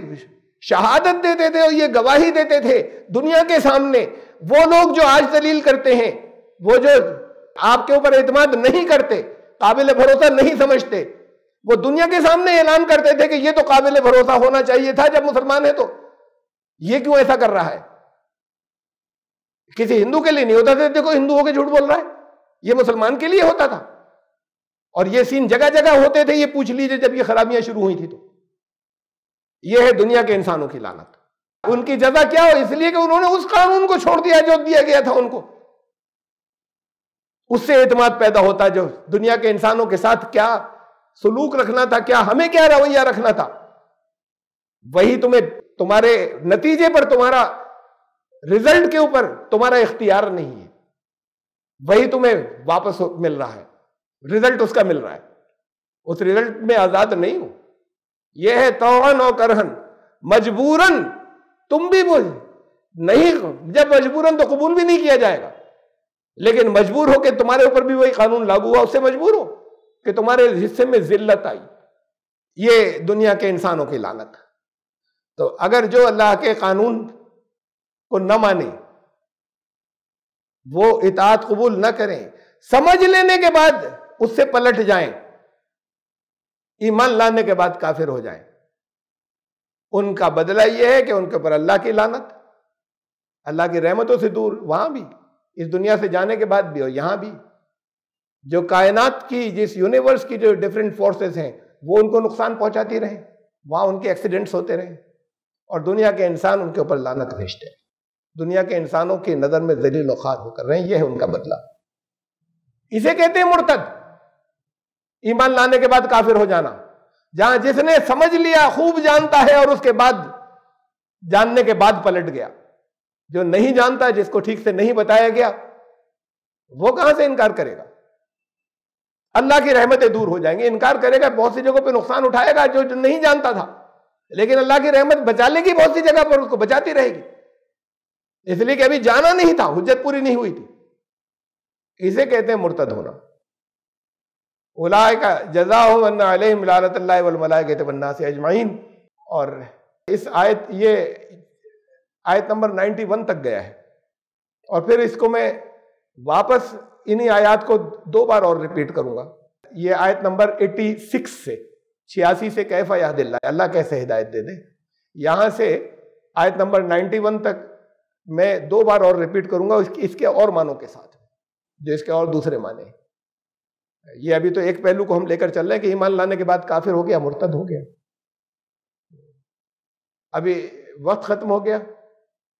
شہادت دیتے تھے اور یہ گواہی دیتے تھے دنیا کے سامنے۔ وہ لوگ جو آج دلیل کرتے ہیں، وہ جو آپ کے اوپر اعتماد نہیں کرتے، قابل بھروسہ نہیں سمجھتے، وہ دنیا کے سامنے اعلان کرتے تھے کہ یہ تو قابل بھروسہ ہونا چاہیے تھا جب مسلمان ہے، تو یہ کیوں ایسا کر رہا ہے؟ کسی ہندو کے لیے نہیں ہوتا تھا، دیکھو ہندو ہو کے جھوٹ بول رہا ہے، یہ مسلمان کے لیے ہوتا تھا۔ اور یہ سین جگہ جگہ ہوتے تھے، یہ پوچھ لیجئے جب یہ خرابیاں شروع ہوئی تھی تو۔ یہ ہے دنیا کے انسانوں کی لعنت۔ ان کی جزا کیا ہو؟ اس لیے کہ انہوں نے اس قانون کو چھوڑ دیا جو دیا گیا تھا ان کو۔ اس سے اعتماد پیدا ہوتا جو دنیا کے انسانوں کے ساتھ کیا سلوک رکھنا تھا، کیا ہمیں کیا رویہ رکھنا تھا، وہی تمہیں تمہارے نتیجے پر، تمہارا رزلٹ کے اوپر تمہارا اختیار نہیں ہے، وہی تمہیں واپس مل رہا ہے، رزلٹ اس کا مل رہا ہے، اس رزلٹ میں آزاد نہیں ہو۔ یہ ہے طوعاً و کرہن، مجبوراً، تم بھی نہیں، جب مجبوراً تو قبول بھی نہیں کیا جائے گا، لیکن مجبور ہو کہ تمہارے اوپر بھی وہی قانون لاگو ہوا، اس سے مجبور ہو کہ تمہارے حصے میں ذلت آئی۔ یہ دنیا کے انسانوں کی لعنت۔ تو اگر جو اللہ کے قانون کو نہ مانے، وہ اطاعت قبول نہ کریں، سمجھ لینے کے بعد اس سے پلٹ جائیں، ایمان لانے کے بعد کافر ہو جائیں، ان کا بدلہ یہ ہے کہ ان کے اوپر اللہ کی لعنت، اللہ کی رحمتوں سے دور، وہاں بھی، اس دنیا سے جانے کے بعد بھی اور یہاں بھی۔ جو کائنات کی، جس یونیورس کی جو ڈیفرنٹ فورسز ہیں، وہ ان کو نقصان پہنچاتی رہیں، وہاں ان کے ایکسیڈنٹس ہوتے رہیں، اور دنیا کے انسان ان کے اوپر لعنت بھیجتے ہیں۔ دنیا کے انسانوں کی نظر میں ذلیل و خوار ہو کر رہے ہیں. یہ ہے ان کا بدلہ. اسے کہتے ہیں مرتد، ایمان لانے کے بعد کافر ہو جانا. جہاں جس نے سمجھ لیا، خوب جانتا ہے، اور اس کے بعد جاننے کے بعد پلٹ گیا. جو نہیں جانتا، جس کو ٹھیک سے نہیں بتایا گیا، وہ کہاں سے انکار کرے گا؟ اللہ کی رحمتیں دور ہو جائیں گی. انکار کرے گا، بہت سی جگہوں پہ نقصان اٹھائے گا جو نہیں جانتا تھا، لیکن اللہ کی رحمت بچا لے گی، بہت سی جگہ پر اس کو بچاتی رہے گی، اس لیے کہ ابھی جانا نہیں تھا، حجت پوری نہیں ہوئی تھی. اسے کہتے ہیں مرتد ہونا. اولئک جزاؤہم ان علیہم لعنۃ اللہ والملائکۃ والناس اجمعین. اور اس آیت، یہ آیت نمبر 91 تک گیا ہے، اور پھر اس کو میں واپس انہی آیات کو 2 بار اور ریپیٹ کروں گا. یہ آیت نمبر 86 سے 86 سے کیف یہد اللہ، اللہ کیسے ہدایت دے دے، یہاں سے آیت نمبر 91 تک میں 2 بار اور ریپیٹ کروں گا اس کے اور معنوں کے ساتھ، جو اس کے اور دوسرے معنی ہیں. یہ ابھی تو ایک پہلو کو ہم لے کر چل رہے ہیں کہ ایمان لانے کے بعد کافر ہو گیا، مرتد ہو گیا. ابھی وقت ختم ہو گیا،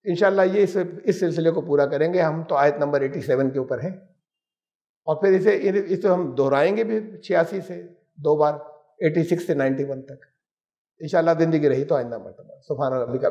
انشاءاللہ یہ اس سلسلے کو پورا کریں گے. ہم تو آیت نمبر 87 کے اوپر ہیں، اور پھر اسے ہم دہرائیں گے بھی 86 سے 2 بار، 86 سے 91 تک انشاءاللہ. زندگی رہی تو آئندہ مرتبہ. سبحان ربک